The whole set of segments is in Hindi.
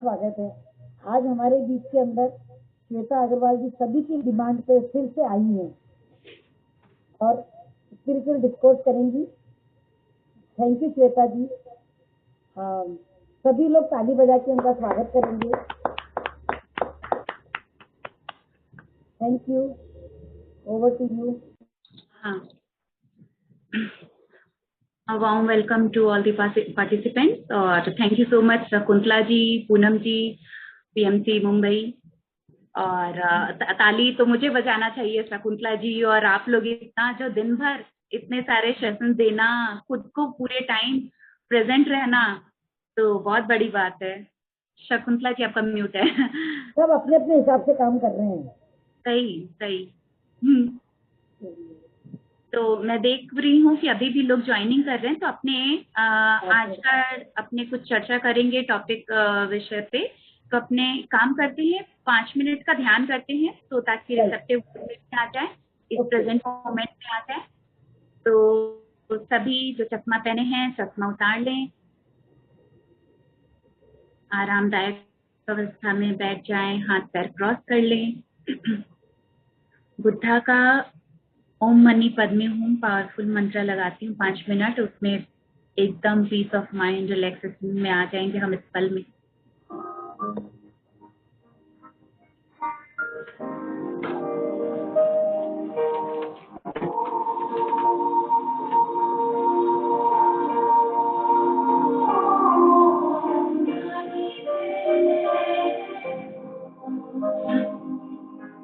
स्वागत है। आज हमारे बीच के अंदर श्वेता अग्रवाल जी सभी की डिमांड पे फिर से आई हैं और स्पिरिचुअल डिस्कोर्स करेंगी। Thank you Shweta ji. सभी लोग ताली बजा के उनका स्वागत करेंगे। Thank you. Over to you. A warm welcome to all the participants और thank you so much Shakuntala ji, Poonam ji, PMC Mumbai. और ताली तो मुझे बजाना चाहिए शकुंतला जी, और आप लोग इतना जो दिन भर इतने सारे सेशन देना, खुद को पूरे टाइम प्रेजेंट रहना, तो बहुत बड़ी बात है। शकुंतला जी आपका म्यूट है। सब अपने अपने हिसाब से काम कर रहे हैं। सही। तो मैं देख रही हूँ कि अभी भी लोग ज्वाइनिंग कर रहे हैं, तो अपने आज का अपने कुछ चर्चा करेंगे टॉपिक विषय पे। तो अपने काम करते हैं, 5 मिनट का ध्यान करते हैं, तो ताकि रिसेप्टिव में आ जाए, इस प्रेजेंट मोमेंट में आ जाए। तो सभी जो चश्मा पहने हैं चश्मा उतार लें, आरामदायक अवस्था में बैठ जाएं, हाथ पैर क्रॉस कर लें। बुद्धा का ओम मनी पद्मे हूँ पावरफुल मंत्र लगाती हूँ 5 मिनट, उसमें एकदम पीस ऑफ माइंड, रिलैक्सेशन में आ जाएंगे हम इस पल में।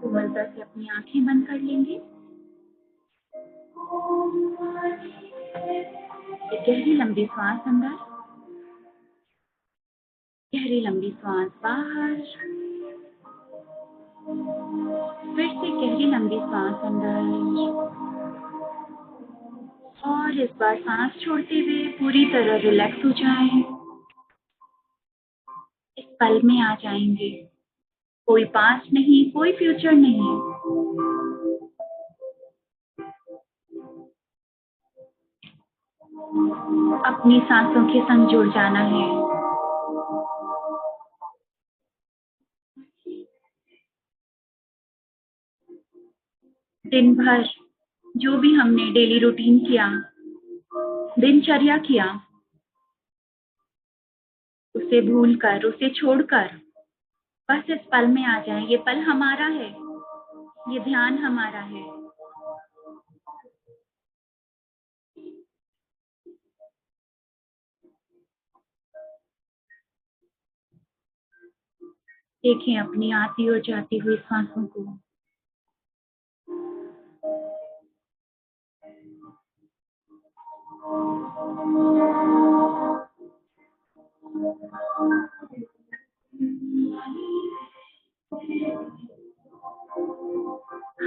कोमलता से अपनी आंखें बंद कर लेंगे। गहरी लंबी सांस अंदर, गहरी लंबी सांस बाहर, फिर से गहरी लंबी सांस अंदर, और इस बार सांस छोड़ते हुए पूरी तरह रिलैक्स हो जाएं, इस पल में आ जाएंगे। कोई पास्ट नहीं, कोई फ्यूचर नहीं, अपनी सांसों के संग जुड़ जाना है। दिन भर जो भी हमने डेली रूटीन किया, दिनचर्या किया, उसे भूलकर, उसे छोड़कर बस इस पल में आ जाएं। ये पल हमारा है, ये ध्यान हमारा है। देखें अपनी आती और जाती हुई सांसों को।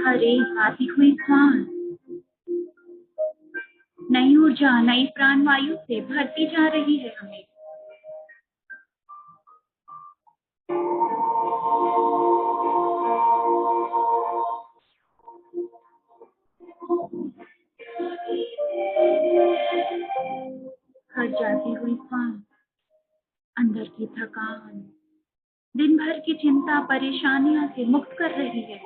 हर एक आती हुई सांस नई ऊर्जा, नई प्राण वायु से भरती जा रही है हमें। हर जाती हुई सांस अंदर की थकान, दिन भर की चिंता परेशानियों से मुक्त कर रही है।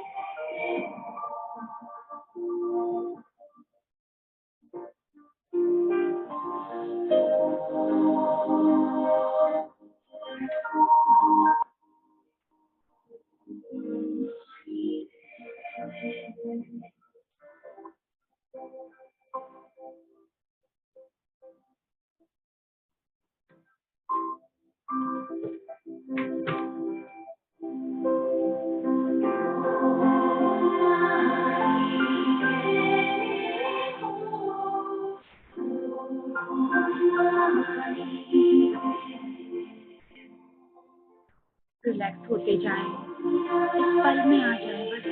रिलैक्स होते जाएं, इस पल में आ जाएं बस।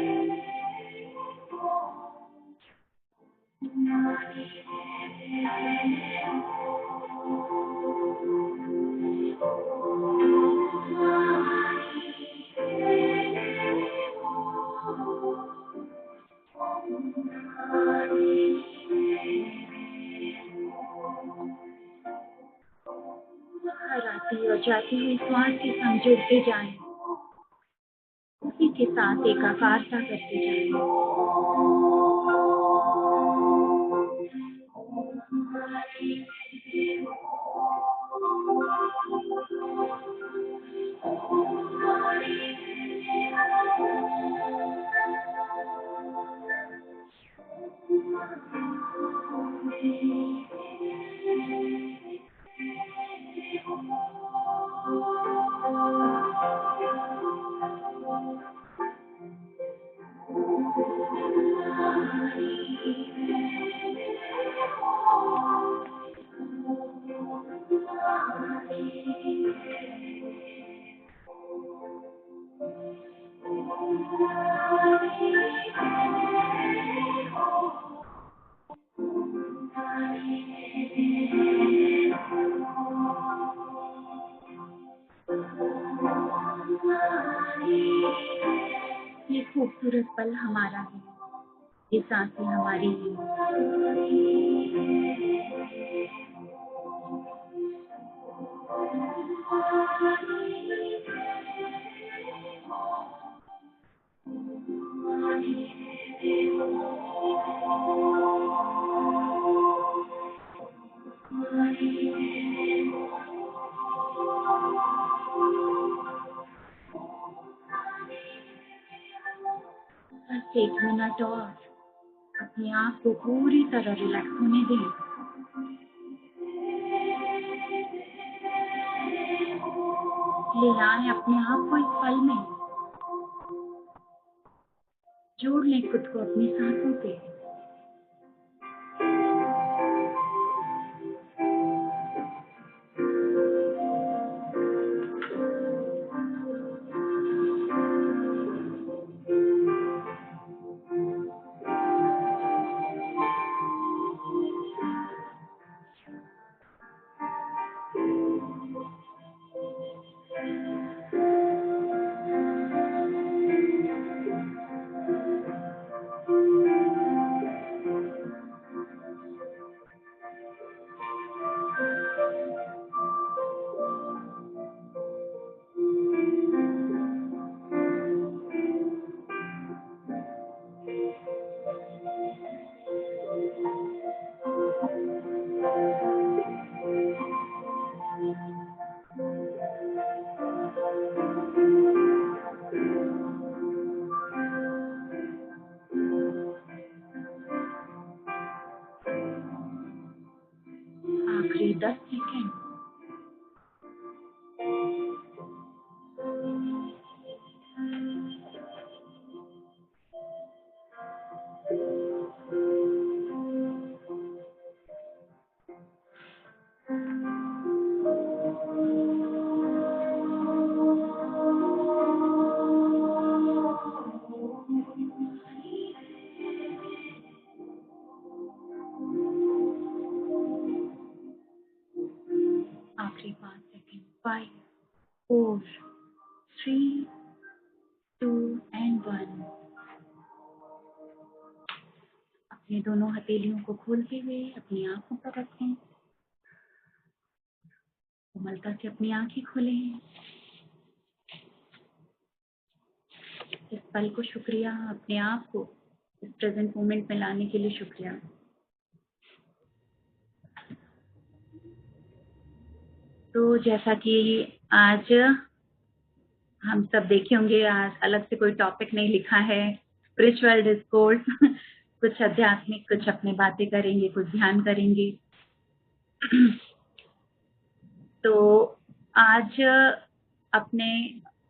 हर आती और जाती हुई श्वास के संग जुड़ते जाएं, उसी के साथ एकाकारता करते जाएं। ये खूबसूरत पल हमारा है, ये सांसें हमारी हैं। बस 1 मिनट और अपने आप को पूरी तरह रिलैक्स होने दें। ले आए अपने आप को इस पल में, जोड़ लें खुद को अपनी सांसों से। आखिरी 10 सेकंड। आखिरी 5 सेकंड। 5, 4, 3, 2 and 1। अपने दोनों हथेलियों को खोलते हुए अपनी आंखों पर रखें। कोमलता से अपनी आंखें खोलें। इस पल को शुक्रिया, अपने आप को इस प्रेजेंट मोमेंट में लाने के लिए शुक्रिया। तो जैसा कि आज हम सब देखे होंगे, आज अलग से कोई टॉपिक नहीं लिखा है, स्पिरिचुअल डिस्कोर्स कुछ आध्यात्मिक, कुछ अपने बातें करेंगे, कुछ ध्यान करेंगे। तो आज अपने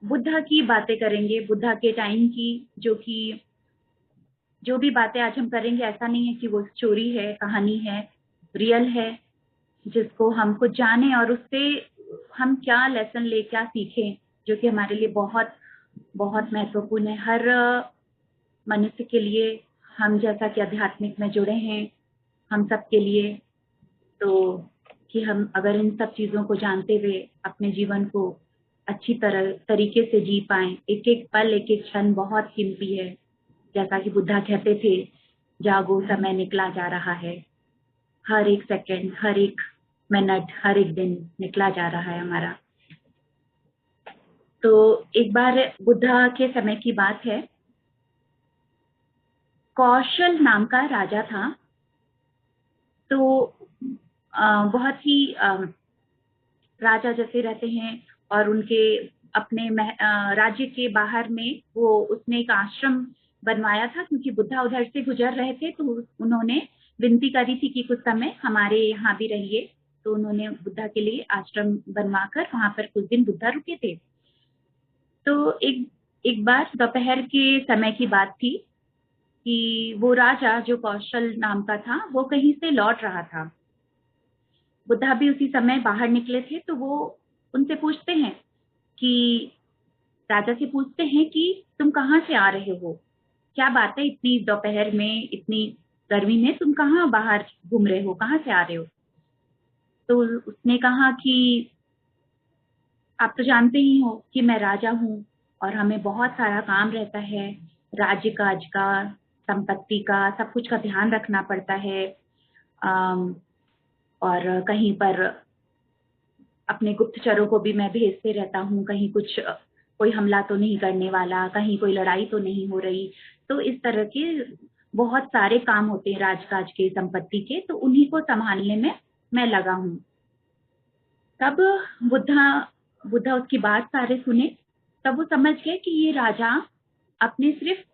बुद्धा की बातें करेंगे, बुद्धा के टाइम की, जो भी बातें आज हम करेंगे ऐसा नहीं है कि वो स्टोरी है, कहानी है, रियल है, जिसको हमको जाने और उससे हम क्या लेसन ले, क्या सीखें, जो कि हमारे लिए बहुत बहुत महत्वपूर्ण है। हर मनुष्य के लिए, हम जैसा कि आध्यात्मिक में जुड़े हैं, हम सब के लिए, तो कि हम अगर इन सब चीज़ों को जानते हुए अपने जीवन को अच्छी तरीके से जी पाएं। एक एक पल, एक एक क्षण बहुत कीमती है। जैसा कि बुद्धा कहते थे, जागो समय निकला जा रहा है। हर एक सेकंड, हर एक मिनट, हर एक दिन निकला जा रहा है हमारा। तो एक बार बुद्धा के समय की बात है, कौशल नाम का राजा था। तो बहुत ही राजा जैसे रहते हैं और उनके अपने राज्य के बाहर में वो उसने एक आश्रम बनवाया था, क्योंकि बुद्धा उधर से गुजर रहे थे तो उन्होंने विनती करी थी कि कुछ समय हमारे यहाँ भी रहिए। तो उन्होंने बुद्धा के लिए आश्रम बनवाकर वहां पर कुछ दिन बुद्धा रुके थे। तो एक बार दोपहर के समय की बात थी कि वो राजा जो कौशल नाम का था वो कहीं से लौट रहा था। बुद्धा भी उसी समय बाहर निकले थे। तो वो उनसे पूछते हैं कि राजा से पूछते हैं कि तुम कहाँ से आ रहे हो, क्या बात है इतनी दोपहर में, इतनी गर्मी में तुम कहाँ बाहर घूम रहे हो, कहाँ से आ रहे हो। तो उसने कहा कि आप तो जानते ही हो कि मैं राजा हूँ और हमें बहुत सारा काम रहता है, राज्य काज का, संपत्ति का, सब कुछ का ध्यान रखना पड़ता है। और कहीं पर अपने गुप्तचरों को भी मैं भेजते रहता हूँ, कहीं कुछ कोई हमला तो नहीं करने वाला, कहीं कोई लड़ाई तो नहीं हो रही। तो इस तरह के बहुत सारे काम होते हैं राजकाज के, संपत्ति के, तो उन्हीं को संभालने में मैं लगा हूँ। तब बुद्धा बुद्धा उसकी बात सारे सुने। तब वो समझ गए कि ये राजा अपने सिर्फ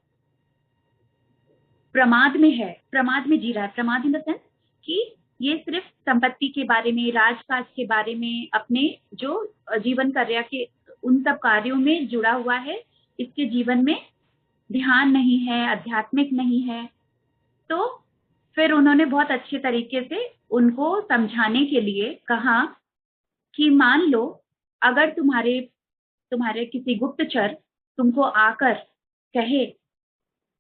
प्रमाद में है, प्रमाद में जी रहा है। प्रमाद इन द सेंस कि ये सिर्फ संपत्ति के बारे में, राजकाज के बारे में, अपने जो जीवन कार्य के उन सब कार्यों में जुड़ा हुआ है, इसके जीवन में ध्यान नहीं है, आध्यात्मिक नहीं है। तो फिर उन्होंने बहुत अच्छे तरीके से उनको समझाने के लिए कहा कि मान लो अगर तुम्हारे किसी गुप्तचर तुमको आकर कहे,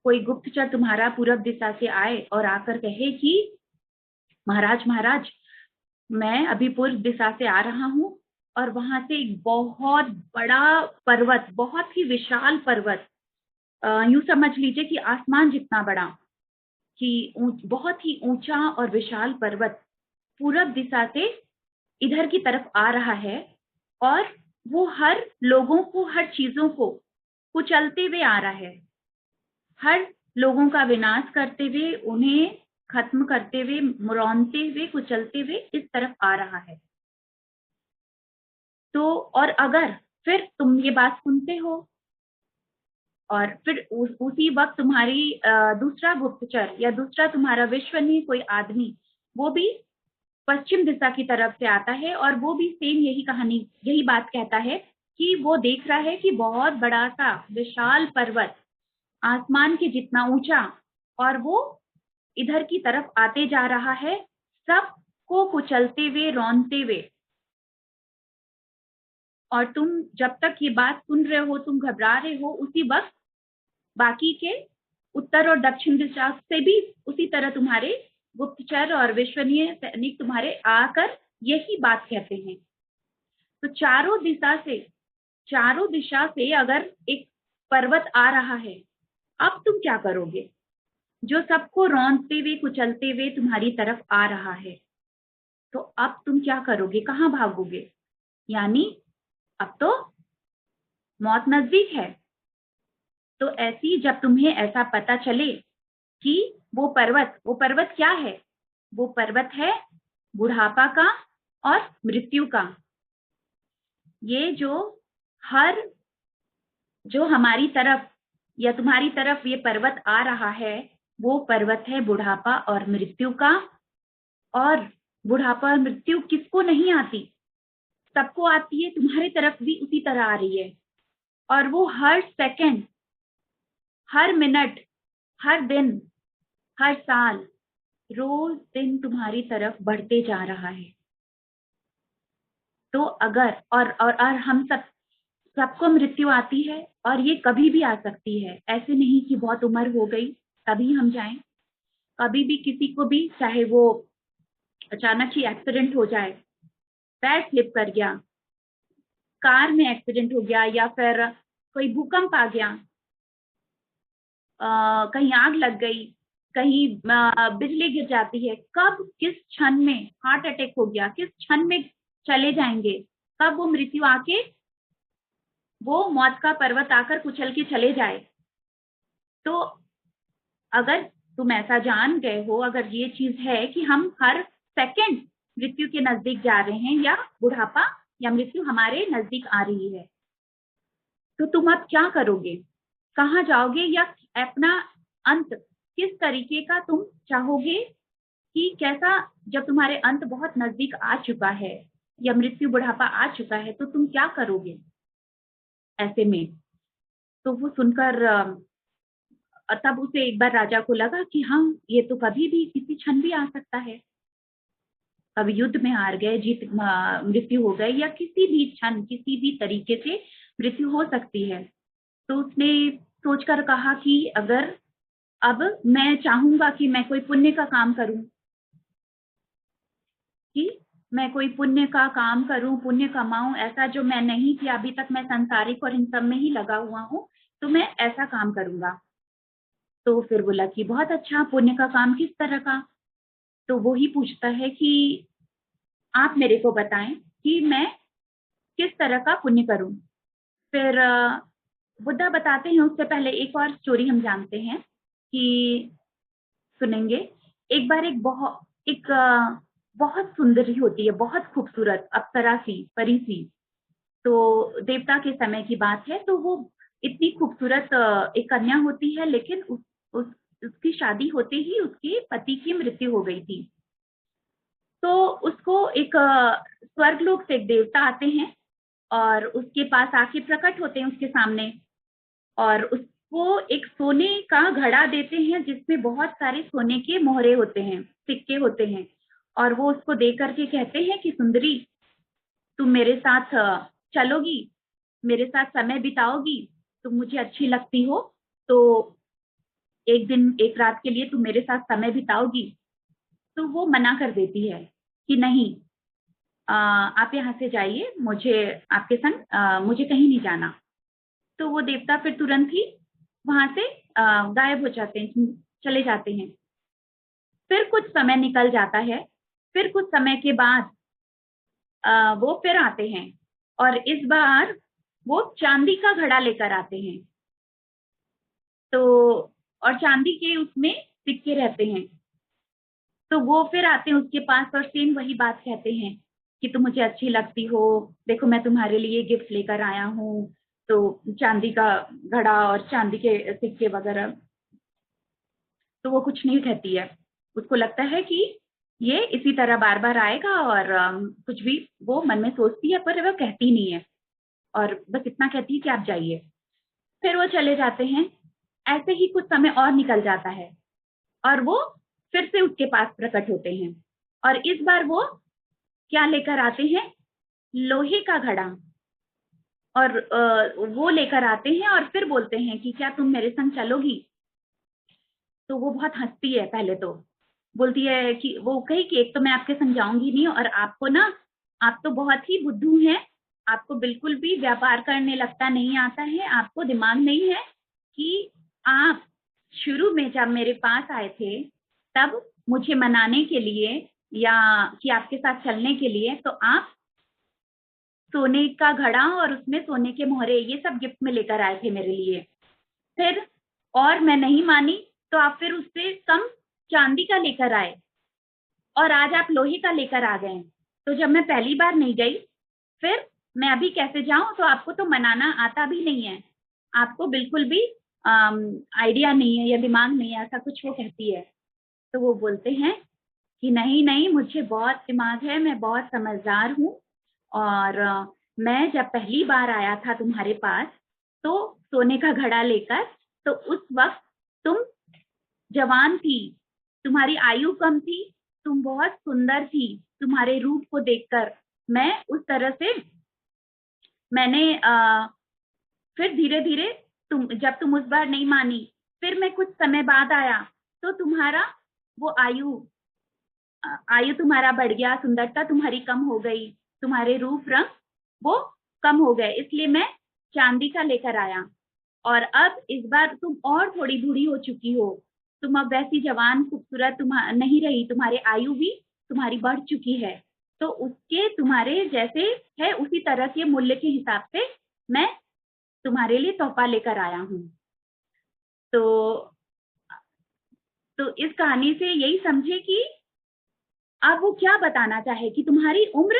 कोई गुप्तचर तुम्हारा पूरब दिशा से आए और आकर कहे कि महाराज महाराज, मैं अभी पूर्व दिशा से आ रहा हूँ और वहां से एक बहुत बड़ा पर्वत, बहुत ही विशाल पर्वत, यूं समझ लीजिए कि आसमान जितना बड़ा, कि बहुत ही ऊंचा और विशाल पर्वत पूरब दिशा से इधर की तरफ आ रहा है और वो हर लोगों को, हर चीजों को कुचलते हुए आ रहा है, हर लोगों का विनाश करते हुए, उन्हें खत्म करते हुए, मुरौनते हुए, कुचलते हुए इस तरफ आ रहा है। तो और अगर फिर तुम ये बात सुनते हो और फिर उसी वक्त तुम्हारी दूसरा गुप्तचर या दूसरा तुम्हारा विश्वसनीय कोई आदमी वो भी पश्चिम दिशा की तरफ से आता है और वो भी सेम यही कहानी, यही बात कहता है कि वो देख रहा है कि बहुत बड़ा सा विशाल पर्वत, आसमान के जितना ऊंचा, और वो इधर की तरफ आते जा रहा है, सबको कुचलते हुए, रौंदते हुए। और तुम जब तक ये बात सुन रहे हो, तुम घबरा रहे हो, उसी वक्त बाकी के उत्तर और दक्षिण दिशा से भी उसी तरह तुम्हारे गुप्तचर और विश्वसनीय सैनिक तुम्हारे आकर यही बात कहते हैं। तो चारों दिशा से अगर एक पर्वत आ रहा है, अब तुम क्या करोगे, जो सबको रौंदते हुए, कुचलते हुए तुम्हारी तरफ आ रहा है। तो अब तुम क्या करोगे, कहाँ भागोगे? यानी अब तो मौत नजदीक है। तो ऐसी जब तुम्हें ऐसा पता चले कि वो पर्वत क्या है, वो पर्वत है बुढ़ापा का और मृत्यु का। ये जो हमारी तरफ या तुम्हारी तरफ ये पर्वत आ रहा है, वो पर्वत है बुढ़ापा और मृत्यु का। और बुढ़ापा और मृत्यु किसको नहीं आती? सबको आती है, तुम्हारी तरफ भी उसी तरह आ रही है। और वो हर सेकंड, हर मिनट, हर दिन, हर साल, रोज दिन तुम्हारी तरफ बढ़ते जा रहा है। तो अगर और हम सबको मृत्यु आती है और ये कभी भी आ सकती है। ऐसे नहीं कि बहुत उम्र हो गई तभी हम जाएं। कभी भी किसी को भी, चाहे वो अचानक ही एक्सीडेंट हो जाए, पैर स्लिप कर गया, कार में एक्सीडेंट हो गया, या फिर कोई भूकंप आ गया, कहीं आग लग गई, कहीं बिजली गिर जाती है, कब किस क्षण में हार्ट अटैक हो गया, किस क्षण में चले जाएंगे, कब वो मृत्यु आके वो मौत का पर्वत आकर कुचल के चले जाए, तो अगर तुम ऐसा जान गए हो, अगर ये चीज है कि हम हर सेकंड मृत्यु के नजदीक जा रहे हैं, या बुढ़ापा या मृत्यु हमारे नजदीक आ रही है, तो तुम अब क्या करोगे, कहाँ जाओगे, या अपना अंत किस तरीके का तुम चाहोगे, कि कैसा, जब तुम्हारे अंत बहुत नजदीक आ चुका है या मृत्यु बुढ़ापा आ चुका है, तो तुम क्या करोगे ऐसे में। तो वो सुनकर तब उसे एक बार राजा को लगा कि हाँ, ये तो कभी भी किसी क्षण भी आ सकता है, कभी युद्ध में हार गए, मृत्यु हो गई, या किसी भी क्षण किसी भी तरीके से मृत्यु हो सकती है। तो उसने सोचकर कहा कि अगर अब मैं चाहूंगा कि मैं कोई पुण्य का काम करूं, कि मैं कोई पुण्य का काम करूं, पुण्य कमाऊं, ऐसा जो मैं नहीं किया अभी तक, मैं संसारिक और इन सब में ही लगा हुआ हूं, तो मैं ऐसा काम करूंगा। तो फिर बोला कि बहुत अच्छा, पुण्य का काम किस तरह का। तो वो ही पूछता है कि आप मेरे को बताएं कि मैं किस तरह का पुण्य करूं। फिर बुद्धा बताते हैं, उससे पहले एक और स्टोरी हम जानते हैं कि सुनेंगे। एक बार बहुत सुंदरी होती है, बहुत खूबसूरत अप्सरा सी, परी सी। तो देवता के समय की बात है, तो वो इतनी खूबसूरत एक कन्या होती है, लेकिन उसकी शादी होते ही उसके पति की मृत्यु हो गई थी। तो उसको एक स्वर्गलोक से एक देवता आते हैं और उसके पास आके प्रकट होते हैं उसके सामने, और उसको एक सोने का घड़ा देते हैं जिसमें बहुत सारे सोने के मोहरे होते हैं, सिक्के होते हैं। और वो उसको दे करके कहते हैं कि सुंदरी, तुम मेरे साथ चलोगी, मेरे साथ समय बिताओगी, तुम मुझे अच्छी लगती हो, तो एक दिन एक रात के लिए तुम मेरे साथ समय बिताओगी। तो वो मना कर देती है कि नहीं, आप यहाँ से जाइए, मुझे आपके संग मुझे कहीं नहीं जाना। तो वो देवता फिर तुरंत ही वहां से गायब हो जाते हैं, चले जाते हैं। फिर कुछ समय निकल जाता है, फिर कुछ समय के बाद वो फिर आते हैं, और इस बार वो चांदी का घड़ा लेकर आते हैं। तो और चांदी के उसमें सिक्के रहते हैं। तो वो फिर आते हैं उसके पास और सेम वही बात कहते हैं कि तुम मुझे अच्छी लगती हो, देखो मैं तुम्हारे लिए गिफ्ट लेकर आया हूँ। तो चांदी का घड़ा और चांदी के सिक्के वगैरह। तो वो कुछ नहीं कहती है, उसको लगता है कि ये इसी तरह बार बार आएगा, और कुछ भी वो मन में सोचती है, पर वो कहती नहीं है, और बस इतना कहती है कि आप जाइए। फिर वो चले जाते हैं। ऐसे ही कुछ समय और निकल जाता है, और वो फिर से उसके पास प्रकट होते हैं, और इस बार वो क्या लेकर आते हैं, लोहे का घड़ा। और वो लेकर आते हैं और फिर बोलते हैं कि क्या तुम मेरे संग चलोगी। तो वो बहुत हंसती है, पहले तो बोलती है कि वो कही कि एक तो मैं आपके संग जाऊंगी नहीं, और आपको ना, आप तो बहुत ही बुद्धू हैं, आपको बिल्कुल भी व्यापार करने लगता नहीं आता है, आपको दिमाग नहीं है कि आप शुरू में जब मेरे पास आए थे तब मुझे मनाने के लिए, या कि आपके साथ चलने के लिए, तो आप सोने का घड़ा और उसमें सोने के मोहरे ये सब गिफ्ट में लेकर आए थे मेरे लिए। फिर और मैं नहीं मानी, तो आप फिर उससे कम चांदी का लेकर आए, और आज आप लोहे का लेकर आ गए। तो जब मैं पहली बार नहीं गई, फिर मैं अभी कैसे जाऊं। तो आपको तो मनाना आता भी नहीं है, आपको बिल्कुल भी आइडिया नहीं है या दिमाग नहीं है, ऐसा कुछ वो कहती है। तो वो बोलते हैं कि नहीं नहीं, मुझे बहुत दिमाग है, मैं बहुत समझदार हूँ, और मैं जब पहली बार आया था तुम्हारे पास, तो सोने का घड़ा लेकर, तो उस वक्त तुम जवान थी, तुम्हारी आयु कम थी, तुम बहुत सुंदर थी, तुम्हारे रूप को देखकर मैं उस तरह से मैंने फिर धीरे धीरे जब तुम उस बार नहीं मानी, फिर मैं कुछ समय बाद आया, तो तुम्हारा वो आयु तुम्हारा बढ़ गया, सुंदरता तुम्हारी कम हो गई, तुम्हारे रूप रंग वो कम हो गए, इसलिए मैं चांदी का लेकर आया। और अब इस बार तुम और थोड़ी बूढ़ी हो चुकी हो, तुम अब वैसी जवान खूबसूरत नहीं रही, तुम्हारे आयु भी तुम्हारी बढ़ चुकी है, तो उसके तुम्हारे जैसे है उसी तरह के मूल्य के हिसाब से मैं तुम्हारे लिए तोहफा लेकर आया हूँ। तो इस कहानी से यही समझे कि अब वो क्या बताना चाहे कि तुम्हारी उम्र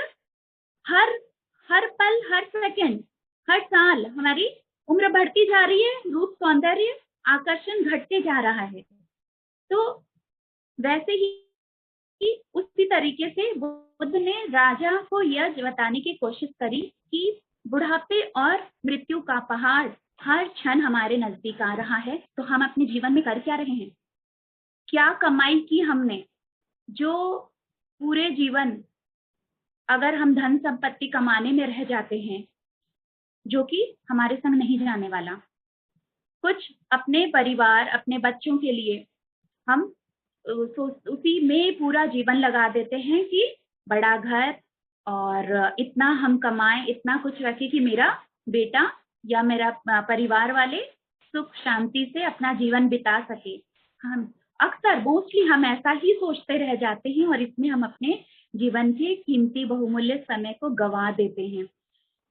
हर हर पल, हर सेकंड, हर साल हमारी उम्र बढ़ती जा रही है, रूप, सौंदर्य, आकर्षण घटते जा रहा है। तो वैसे ही उसी तरीके से बुद्ध ने राजा को यह बताने की कोशिश करी कि बुढ़ापे और मृत्यु का पहाड़ हर क्षण हमारे नजदीक आ रहा है, तो हम अपने जीवन में कर क्या रहे हैं? क्या कमाई की हमने जो पूरे जीवन अगर हम धन संपत्ति कमाने में रह जाते हैं, जो कि हमारे संग नहीं जाने वाला। कुछ अपने परिवार, अपने बच्चों के लिए हम उसी में पूरा जीवन लगा देते हैं कि बड़ा घर और इतना हम कमाएं, इतना कुछ रखें कि मेरा बेटा या मेरा परिवार वाले सुख शांति से अपना जीवन बिता सके। हम अक्सर मोस्टली हम ऐसा ही सोचते रह जाते हैं और इसमें हम अपने जीवन के कीमती बहुमूल्य समय को गंवा देते हैं।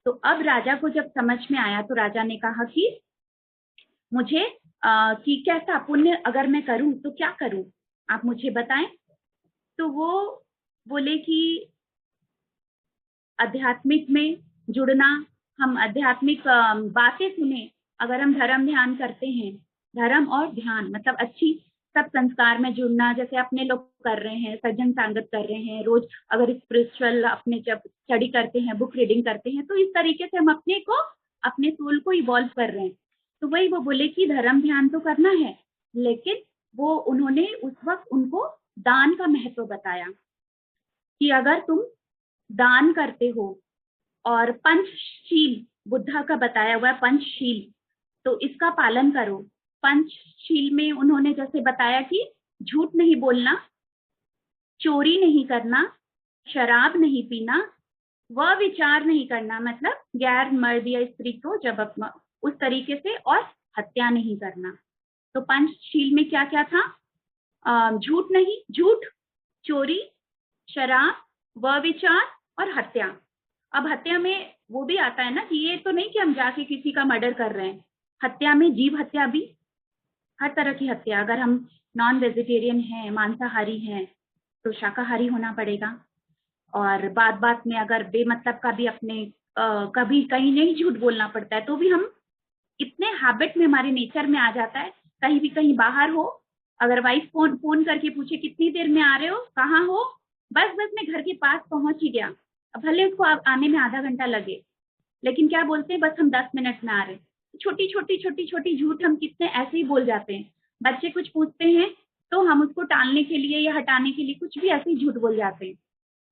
तो अब राजा को जब समझ में आया तो राजा ने कहा कि मुझे कि कैसा पुण्य अगर मैं करूं तो क्या करूं, आप मुझे बताएं। तो वो बोले कि आध्यात्मिक में जुड़ना, हम आध्यात्मिक बातें सुने, अगर हम धर्म ध्यान करते हैं, धर्म और ध्यान मतलब अच्छी सब संस्कार में जुड़ना, जैसे अपने लोग कर रहे हैं, सज्जन संगत कर रहे हैं, रोज अगर स्पिरिचुअल अपने जब स्टडी करते हैं, बुक रीडिंग करते हैं, तो इस तरीके से हम अपने सोल को इवॉल्व कर रहे हैं। तो वही वो बोले कि धर्म ध्यान तो करना है, लेकिन वो उन्होंने उस वक्त उनको दान का महत्व बताया कि अगर तुम दान करते हो और पंचशील, बुद्धा का बताया हुआ पंचशील, तो इसका पालन करो। पंचशील में उन्होंने जैसे बताया कि झूठ नहीं बोलना, चोरी नहीं करना, शराब नहीं पीना, वह विचार नहीं करना मतलब गैर मर्द या स्त्री को जब उस तरीके से, और हत्या नहीं करना। तो पंचशील में क्या क्या था? झूठ नहीं, झूठ, चोरी, शराब, वह विचार और हत्या। अब हत्या में वो भी आता है ना कि ये तो नहीं कि हम जाके किसी का मर्डर कर रहे हैं, हत्या में जीव हत्या भी, हर तरह की हत्या। अगर हम नॉन वेजिटेरियन हैं, मांसाहारी हैं, तो शाकाहारी होना पड़ेगा। और बात बात में अगर बेमतलब का भी अपने कभी कहीं नहीं झूठ बोलना पड़ता है, तो भी हम इतने हैबिट में, हमारे नेचर में आ जाता है। कहीं भी कहीं बाहर हो, अगर वाइफ फोन करके पूछे कितनी देर में आ रहे हो, कहाँ हो, बस मैं घर के पास पहुंच ही गया, भले उसको आने में आधा घंटा लगे, लेकिन क्या बोलते हैं, बस हम 10 मिनट में आ रहे हैं। छोटी छोटी छोटी छोटी झूठ हम कितने ऐसे ही बोल जाते हैं। बच्चे कुछ पूछते हैं तो हम उसको टालने के लिए या हटाने के लिए कुछ भी ऐसे ही झूठ बोल जाते हैं।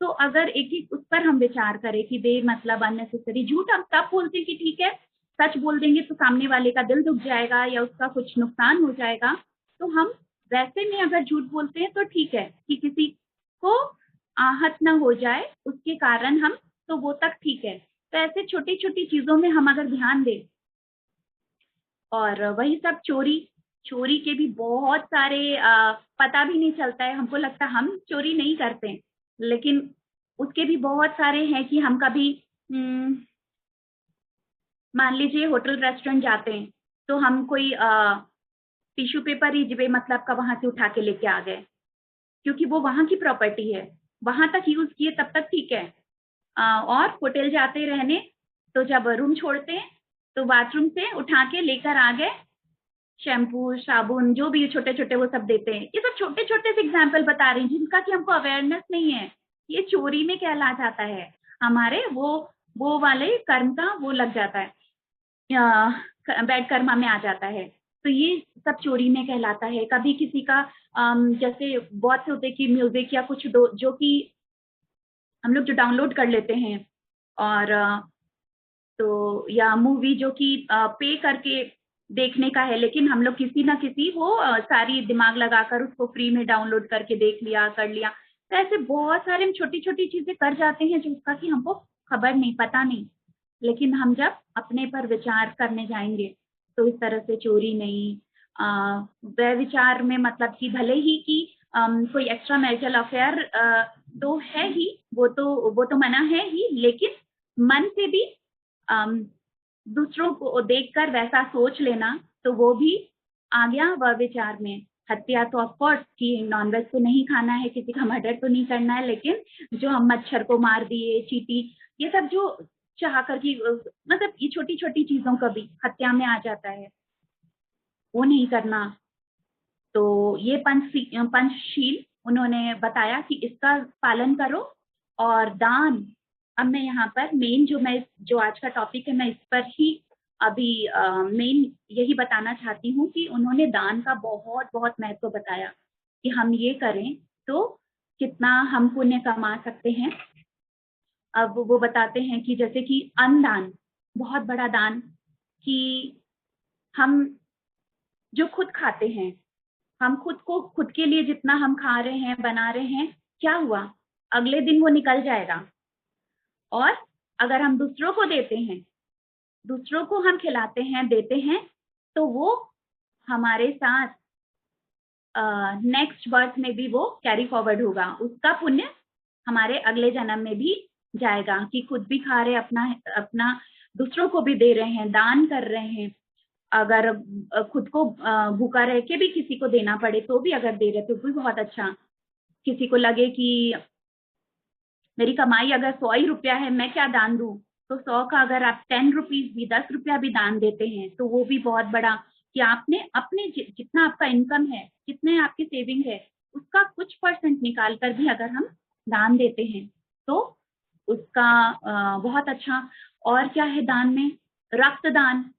तो अगर एक एक उस पर हम विचार करें कि बेमतलब अननेसेसरी झूठ हम तब बोलते हैं कि ठीक है, सच बोल देंगे तो सामने वाले का दिल दुख जाएगा या उसका कुछ नुकसान हो जाएगा, तो हम वैसे में अगर झूठ बोलते हैं तो ठीक है कि किसी को आहत न हो जाए उसके कारण हम, तो वो तक ठीक है। तो ऐसे छोटी छोटी चीजों में हम अगर ध्यान दें, और वही सब चोरी के भी बहुत सारे पता भी नहीं चलता है, हमको लगता है हम चोरी नहीं करते हैं, लेकिन उसके भी बहुत सारे हैं कि हम कभी मान लीजिए होटल रेस्टोरेंट जाते हैं, तो हम कोई टिश्यू पेपर ही बेमतलब का वहां से उठा के लेके आ गए, क्योंकि वो वहां की प्रॉपर्टी है, वहां तक यूज किए तब तक ठीक है। और होटल जाते रहने, तो जब रूम छोड़ते हैं तो बाथरूम से उठा के लेकर आ गए, शैम्पू, साबुन, जो भी छोटे छोटे वो सब देते हैं। ये सब छोटे छोटे से एग्जाम्पल बता रही हूँ जिनका कि हमको अवेयरनेस नहीं है। ये चोरी में कहला जाता है, हमारे वो वाले कर्म का वो लग जाता है, बैड कर्मा में आ जाता है। तो ये सब चोरी में कहलाता है। कभी किसी का जैसे बहुत से होते कि म्यूजिक या कुछ जो कि हम लोग जो डाउनलोड कर लेते हैं, और तो या मूवी जो कि पे करके देखने का है, लेकिन हम लोग किसी ना किसी वो सारी दिमाग लगाकर उसको फ्री में डाउनलोड करके देख लिया, कर लिया। तो ऐसे बहुत सारे हम छोटी छोटी चीजें कर जाते हैं जिसका कि हमको खबर नहीं, पता नहीं, लेकिन हम जब अपने पर विचार करने जाएंगे तो इस तरह से चोरी नहीं, व्यभिचार में मतलब कि भले ही कि कोई एक्स्ट्रा मैरिटल अफेयर तो है ही, वो तो मना है ही, लेकिन मन से भी दूसरों को देखकर वैसा सोच लेना, तो वो भी आ गया व्यभिचार में। हत्या तो ऑफ कोर्स कि नॉनवेज तो नहीं खाना है, किसी का मर्डर तो नहीं करना है, लेकिन जो हम मच्छर को मार दिए, चींटी, ये सब जो चाह कर की, मतलब ये छोटी छोटी चीजों का भी हत्या में आ जाता है, वो नहीं करना। तो ये पंचशील उन्होंने बताया कि इसका पालन करो। और दान, अब मैं यहाँ पर मेन जो आज का टॉपिक है, मैं इस पर ही अभी मेन यही बताना चाहती हूँ कि उन्होंने दान का बहुत बहुत महत्व बताया कि हम ये करें तो कितना हम पुण्य कमा सकते हैं। अब वो बताते हैं कि जैसे कि अन्नदान, बहुत बड़ा दान, कि हम जो खुद खाते हैं, हम खुद के लिए जितना हम खा रहे हैं, बना रहे हैं, क्या हुआ, अगले दिन वो निकल जाएगा। और अगर हम दूसरों को देते हैं, दूसरों को हम खिलाते हैं, देते हैं, तो वो हमारे साथ नेक्स्ट बर्थ में भी वो कैरी फॉरवर्ड होगा, उसका पुण्य हमारे अगले जन्म में भी जाएगा, कि खुद भी खा रहे, अपना अपना दूसरों को भी दे रहे हैं, दान कर रहे हैं। अगर खुद को भूखा रह के भी किसी को देना पड़े तो भी अगर दे रहे तो भी बहुत अच्छा। किसी को लगे कि मेरी कमाई अगर 100 ही रुपया है, मैं क्या दान दूं, तो 100 का अगर आप 10 रुपीज भी, 10 रुपया भी दान देते हैं, तो वो भी बहुत बड़ा, कि आपने अपने जितना आपका इनकम है, जितने आपकी सेविंग है, उसका कुछ परसेंट निकाल कर भी अगर हम दान देते हैं तो उसका बहुत अच्छा। और क्या है दान में, रक्तदान,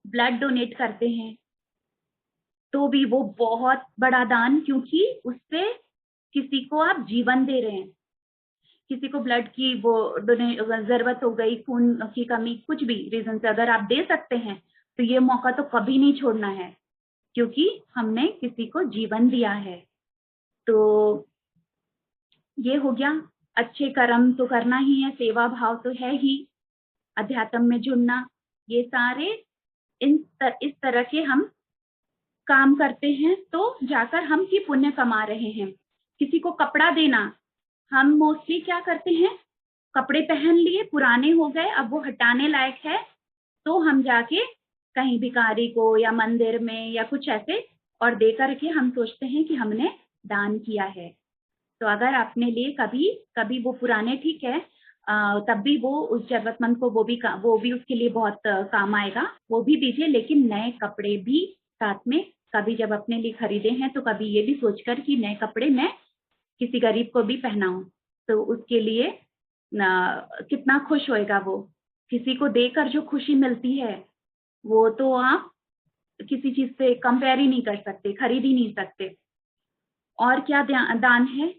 ब्लड डोनेट करते हैं तो भी वो बहुत बड़ा दान, क्योंकि उससे किसी को आप जीवन दे रहे हैं। किसी को ब्लड की वो जरूरत हो गई, खून की कमी, कुछ भी रीजन से अगर आप दे सकते हैं, तो ये मौका तो कभी नहीं छोड़ना है, क्योंकि हमने किसी को जीवन दिया है। तो ये हो गया, अच्छे कर्म तो करना ही है, सेवा भाव तो है ही, अध्यात्म में जुड़ना, ये सारे इस तरह के हम काम करते हैं तो जाकर हम ही पुण्य कमा रहे हैं। किसी को कपड़ा देना, हम मोस्टली क्या करते हैं, कपड़े पहन लिए, पुराने हो गए, अब वो हटाने लायक है, तो हम जाके कहीं भिखारी को या मंदिर में या कुछ ऐसे और दे करके हम सोचते हैं कि हमने दान किया है। तो अगर अपने लिए कभी कभी वो पुराने ठीक है, तब भी वो उस जरूरतमंद को वो भी उसके लिए बहुत काम आएगा, वो भी दीजिए, लेकिन नए कपड़े भी साथ में कभी जब अपने लिए खरीदे हैं तो कभी ये भी सोचकर कि नए कपड़े मैं किसी गरीब को भी पहनाऊं, तो उसके लिए कितना खुश होएगा वो। किसी को देकर जो खुशी मिलती है, वो तो आप किसी चीज से कंपेयर ही नहीं कर सकते, खरीद ही नहीं सकते। और क्या दान है,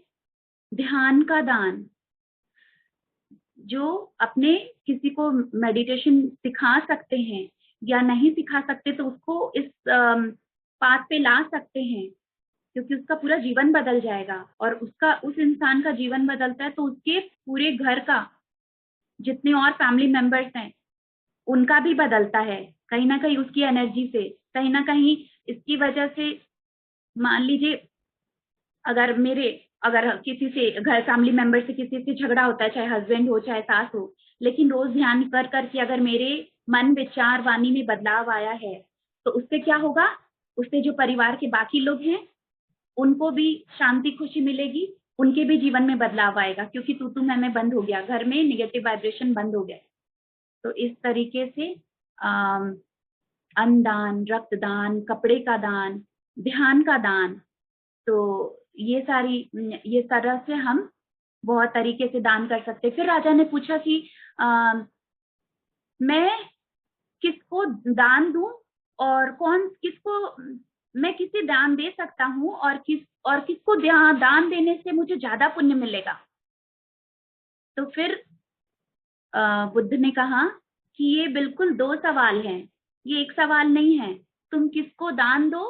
ध्यान का दान, जो अपने किसी को मेडिटेशन सिखा सकते हैं या नहीं सिखा सकते तो उसको इस पाथ पे ला सकते हैं, क्योंकि उसका पूरा जीवन बदल जाएगा, और उसका उस इंसान का जीवन बदलता है तो उसके पूरे घर का, जितने और फैमिली मेंबर्स हैं, उनका भी बदलता है, कहीं ना कहीं उसकी एनर्जी से, कहीं ना कहीं इसकी वजह से। मान लीजिए अगर किसी से, घर फैमिली मेंबर से किसी से झगड़ा होता है, चाहे हस्बैंड हो चाहे सास हो, लेकिन रोज ध्यान कर करके अगर मेरे मन, विचार, वाणी में बदलाव आया है, तो उससे क्या होगा, उससे जो परिवार के बाकी लोग हैं उनको भी शांति, खुशी मिलेगी, उनके भी जीवन में बदलाव आएगा, क्योंकि तू मैं बंद हो गया, घर में निगेटिव वाइब्रेशन बंद हो गया। तो इस तरीके से अन्नदान, रक्तदान, कपड़े का दान, ध्यान का दान, तो ये तरह से हम बहुत तरीके से दान कर सकते। फिर राजा ने पूछा कि मैं किसको दान दूं, और मैं किसे दान दे सकता हूँ, और किसको दान देने से मुझे ज्यादा पुण्य मिलेगा। तो फिर बुद्ध ने कहा कि ये बिल्कुल दो सवाल हैं, ये एक सवाल नहीं है। तुम किसको दान दो,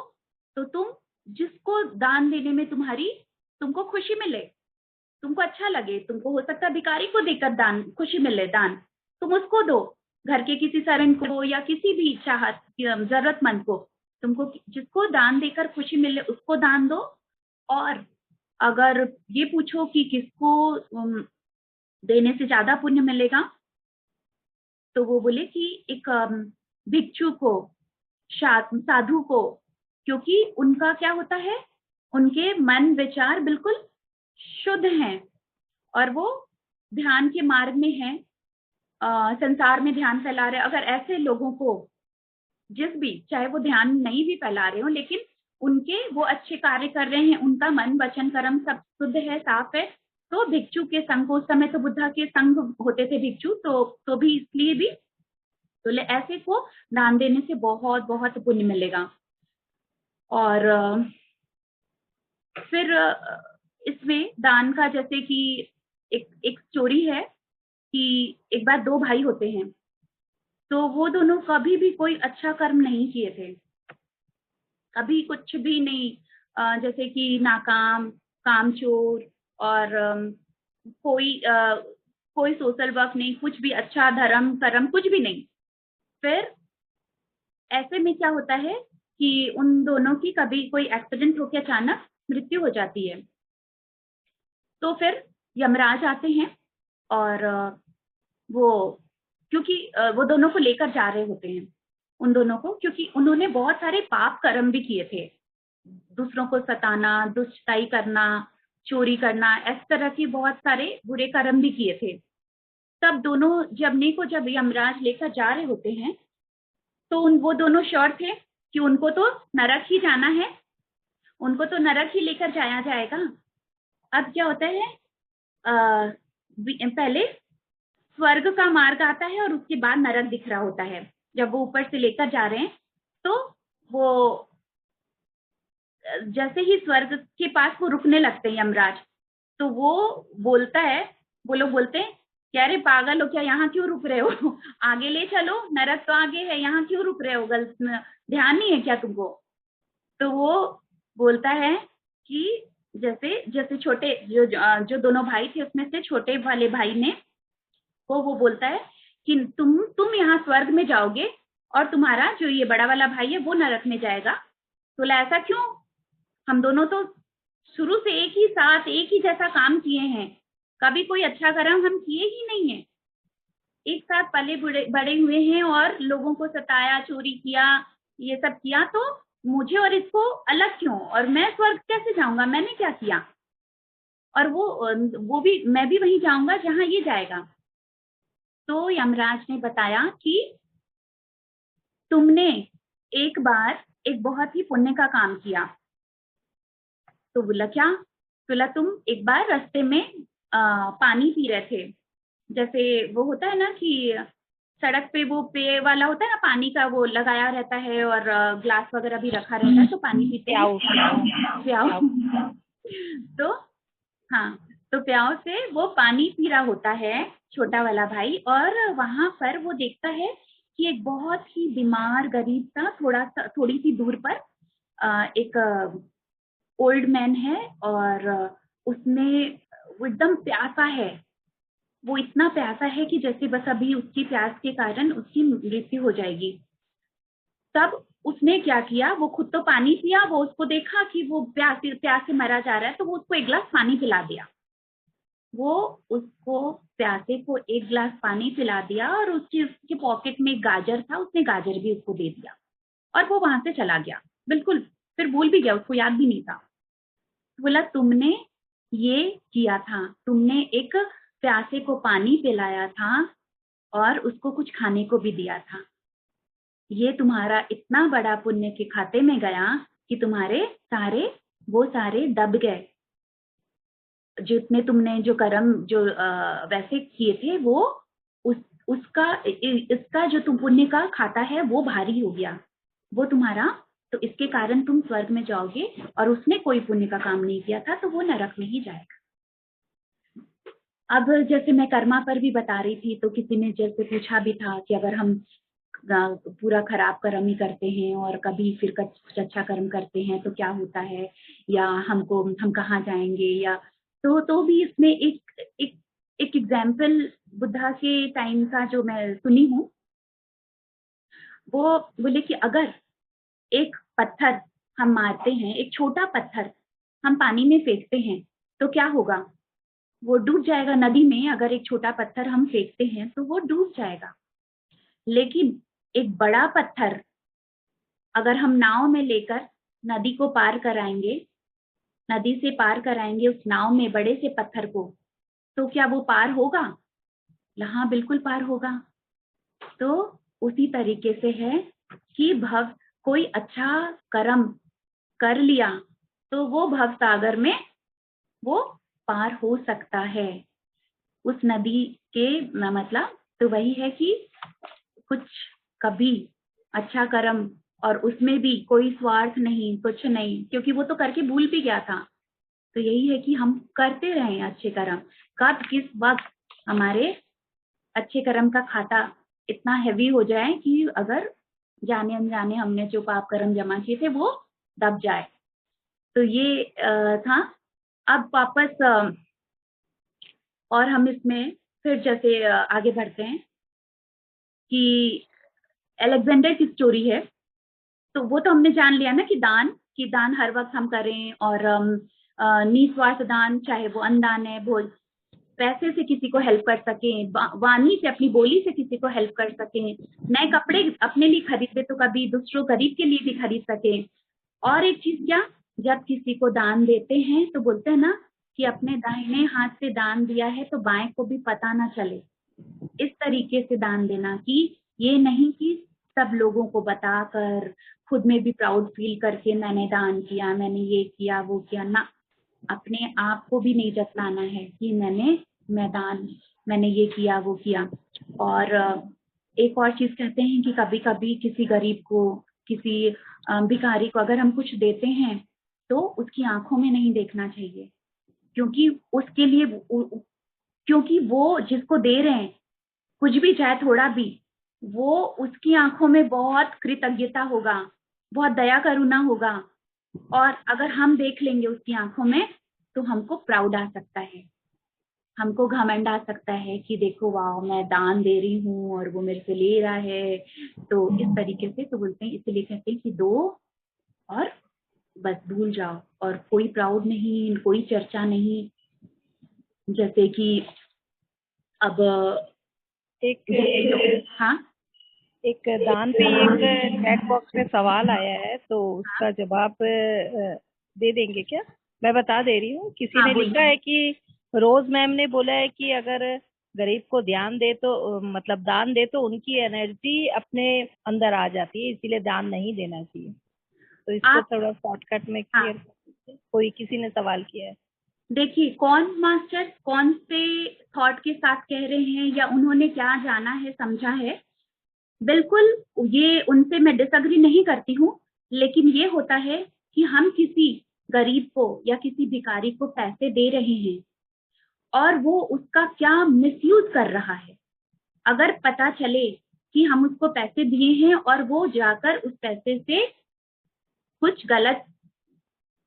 तो जिसको दान देने में तुमको खुशी मिले, तुमको अच्छा लगे, तुमको हो सकता है भिखारी को देकर दान खुशी मिले, दान तुम उसको दो, घर के किसी सर्वेंट को या किसी भी जरूरतमंद को, तुमको जिसको दान देकर खुशी मिले उसको दान दो। और अगर ये पूछो कि किसको देने से ज्यादा पुण्य मिलेगा, तो वो बोले कि एक भिक्षु को, साधु को, क्योंकि उनका क्या होता है, उनके मन विचार बिल्कुल शुद्ध हैं और वो ध्यान के मार्ग में हैं, संसार में ध्यान फैला रहे। अगर ऐसे लोगों को, जिस भी, चाहे वो ध्यान नहीं भी फैला रहे हो, लेकिन उनके वो अच्छे कार्य कर रहे हैं, उनका मन वचन कर्म सब शुद्ध है, साफ है, तो भिक्षु के संग, उस समय तो बुद्धा के संग होते थे भिक्षु, तो भी इसलिए भी, तो ऐसे को दान देने से बहुत बहुत पुण्य मिलेगा। और फिर इसमें दान का, जैसे कि एक स्टोरी है कि एक बार दो भाई होते हैं, तो वो दोनों कभी भी कोई अच्छा कर्म नहीं किए थे, कभी कुछ भी नहीं, जैसे कि नाकाम, कामचोर, और कोई सोशल वर्क नहीं, कुछ भी अच्छा धर्म कर्म कुछ भी नहीं। फिर ऐसे में क्या होता है कि उन दोनों की कभी कोई एक्सीडेंट होकर अचानक मृत्यु हो जाती है। तो फिर यमराज आते हैं और वो, क्योंकि वो दोनों को लेकर जा रहे होते हैं, उन दोनों को, क्योंकि उन्होंने बहुत सारे पाप कर्म भी किए थे, दूसरों को सताना, दुष्टाई करना, चोरी करना, इस तरह की बहुत सारे बुरे कर्म भी किए थे। तब दोनों जब यमराज लेकर जा रहे होते हैं, तो वो दोनों श्योर थे कि उनको तो नरक ही जाना है, उनको तो नरक ही लेकर जाया जाएगा। अब क्या होता है, पहले स्वर्ग का मार्ग आता है और उसके बाद नरक दिख रहा होता है। जब वो ऊपर से लेकर जा रहे हैं, तो वो जैसे ही स्वर्ग के पास वो रुकने लगते हैं यमराज, तो वो बोलता है, वो लोग बोलते हैं कि अरे पागल हो क्या, यहाँ क्यों रुक रहे हो, आगे ले चलो, नरक तो आगे है, यहाँ क्यों रुक रहे हो, गलत ध्यान नहीं है क्या तुमको। तो वो बोलता है कि जैसे छोटे जो दोनों भाई थे, उसमें से छोटे वाले भाई ने वो बोलता है कि तुम यहाँ स्वर्ग में जाओगे और तुम्हारा जो ये बड़ा वाला भाई है वो नरक में जाएगा। तो ऐसा क्यों, हम दोनों तो शुरू से एक ही साथ एक ही जैसा काम किए हैं, कभी कोई अच्छा कर्म हम किए ही नहीं है, एक साथ पले बड़े हुए हैं और लोगों को सताया, चोरी किया, ये सब किया, तो मुझे और इसको अलग क्यों, और मैं स्वर्ग कैसे जाऊंगा, मैंने क्या किया, और वो भी, मैं भी वहीं जाऊंगा जहां ये जाएगा। तो यमराज ने बताया कि तुमने एक बार एक बहुत ही पुण्य का काम किया। तो बोला क्या, बोला तुम एक बार रास्ते में पानी पी रहे थे, जैसे वो होता है ना कि सड़क पे वो पे वाला होता है ना, पानी का वो लगाया रहता है और ग्लास वगैरह भी रखा रहता है, तो पानी पीते हैं, प्याऊ। तो हाँ, तो प्याऊ से वो पानी पी रहा होता है छोटा वाला भाई, और वहां पर वो देखता है कि एक बहुत ही बीमार गरीब सा, थोड़ी सी दूर पर एक ओल्ड मैन है, और उसमें वो एकदम प्यासा है, वो इतना प्यासा है कि जैसे बस अभी उसकी प्यास के कारण उसकी मृत्यु हो जाएगी। तब उसने क्या किया, वो खुद तो पानी पिया, वो उसको देखा कि वो प्यास से मरा जा रहा है, तो वो उसको एक गिलास पानी पिला दिया। वो उसको प्यासे को एक गिलास पानी पिला दिया, और उसके पॉकेट में एक गाजर था, उसने गाजर भी उसको दे दिया, और वो वहां से चला गया, बिल्कुल फिर भूल भी गया, उसको याद भी नहीं था। बोला तुमने ये किया था, तुमने एक प्यासे को पानी पिलाया था और उसको कुछ खाने को भी दिया था, ये तुम्हारा इतना बड़ा पुण्य के खाते में गया कि तुम्हारे वो सारे दब गए, जितने तुमने जो कर्म जो वैसे किए थे, वो इसका जो तुम पुण्य का खाता है वो भारी हो गया, वो तुम्हारा, तो इसके कारण तुम स्वर्ग में जाओगे, और उसने कोई पुण्य का काम नहीं किया था तो वो नरक में ही जाएगा। अब जैसे मैं कर्मा पर भी बता रही थी, तो किसी ने जैसे पूछा भी था कि अगर हम पूरा खराब कर्म ही करते हैं और कभी फिर कुछ अच्छा कर्म करते हैं तो क्या होता है, या हम कहाँ जाएंगे, या तो भी इसमें एक एग्जाम्पल बुद्धा के टाइम का जो मैं सुनी हूँ, वो बोले कि अगर एक पत्थर हम मारते हैं, एक छोटा पत्थर हम पानी में फेंकते हैं, तो क्या होगा, वो डूब जाएगा नदी में। अगर एक छोटा पत्थर हम फेंकते हैं तो वो डूब जाएगा, लेकिन एक बड़ा पत्थर अगर हम नाव में लेकर नदी को पार कराएंगे, नदी से पार कराएंगे उस नाव में बड़े से पत्थर को, तो क्या वो पार होगा? हाँ, बिल्कुल पार होगा। तो उसी तरीके से है कि कोई अच्छा कर्म कर लिया तो वो भव सागर में वो पार हो सकता है। उस नदी के मतलब तो वही है कि कुछ कभी अच्छा कर्म, और उसमें भी कोई स्वार्थ नहीं, कुछ नहीं, क्योंकि वो तो करके भूल भी गया था। तो यही है कि हम करते रहें अच्छे कर्म। कब किस वक्त हमारे अच्छे कर्म का खाता इतना हैवी हो जाए कि अगर जाने अनजाने हमने जो पाप कर्म जमा किए थे वो दब जाए। तो ये था। अब वापस और हम इसमें फिर जैसे आगे बढ़ते हैं कि अलेक्जेंडर की स्टोरी है। तो वो तो हमने जान लिया ना कि दान हर वक्त हम करें, और निस्वार्थ दान, चाहे वो अन्नदान है, भोज, पैसे से किसी को हेल्प कर सकें, वाणी से, अपनी बोली से किसी को हेल्प कर सकें, नए कपड़े अपने लिए खरीदे तो कभी दूसरों गरीब के लिए भी खरीद सकें। और एक चीज क्या, जब किसी को दान देते हैं तो बोलते हैं ना कि अपने दाहिने हाथ से दान दिया है तो बाएं को भी पता ना चले। इस तरीके से दान देना कि ये नहीं कि सब लोगों को बताकर खुद में भी प्राउड फील करके मैंने दान किया, मैंने ये किया वो किया ना। अपने आप को भी नहीं जतलाना है कि मैंने ये किया वो किया। और एक और चीज कहते हैं कि कभी कभी किसी गरीब को, किसी भिखारी को अगर हम कुछ देते हैं तो उसकी आंखों में नहीं देखना चाहिए, क्योंकि उसके लिए क्योंकि वो जिसको दे रहे हैं कुछ भी चाहे थोड़ा भी, वो उसकी आंखों में बहुत कृतज्ञता होगा, बहुत दया करुणा होगा। और अगर हम देख लेंगे उसकी आंखों में तो हमको प्राउड आ सकता है, हमको घमंड आ सकता है कि देखो वाह मैं दान दे रही हूँ और वो मेरे से ले रहा है। तो इस तरीके से तो बोलते हैं, इसलिए कहते हैं कि दो और बस भूल जाओ, और कोई प्राउड नहीं, कोई चर्चा नहीं। जैसे कि अब एक हाँ एक दान पे एक चैट बॉक्स में सवाल आया है, तो उसका जवाब दे देंगे क्या? मैं बता दे रही हूँ। किसी हाँ ने लिखा बोलिए। है कि रोज मैम ने बोला है कि अगर गरीब को ध्यान दे तो मतलब दान दे तो उनकी एनर्जी अपने अंदर आ जाती है, इसीलिए दान नहीं देना चाहिए। तो इसको आप थोड़ा शॉर्टकट में हाँ क्लियर कर दीजिए। कोई किसी ने सवाल किया है। देखिए, कौन मास्टर कौन से थॉट के साथ कह रहे हैं या उन्होंने क्या जाना है समझा है, बिल्कुल ये उनसे मैं डिसएग्री नहीं करती हूँ। लेकिन ये होता है कि हम किसी गरीब को या किसी भिखारी को पैसे दे रहे हैं और वो उसका क्या मिसयूज कर रहा है। अगर पता चले कि हम उसको पैसे दिए हैं और वो जाकर उस पैसे से कुछ गलत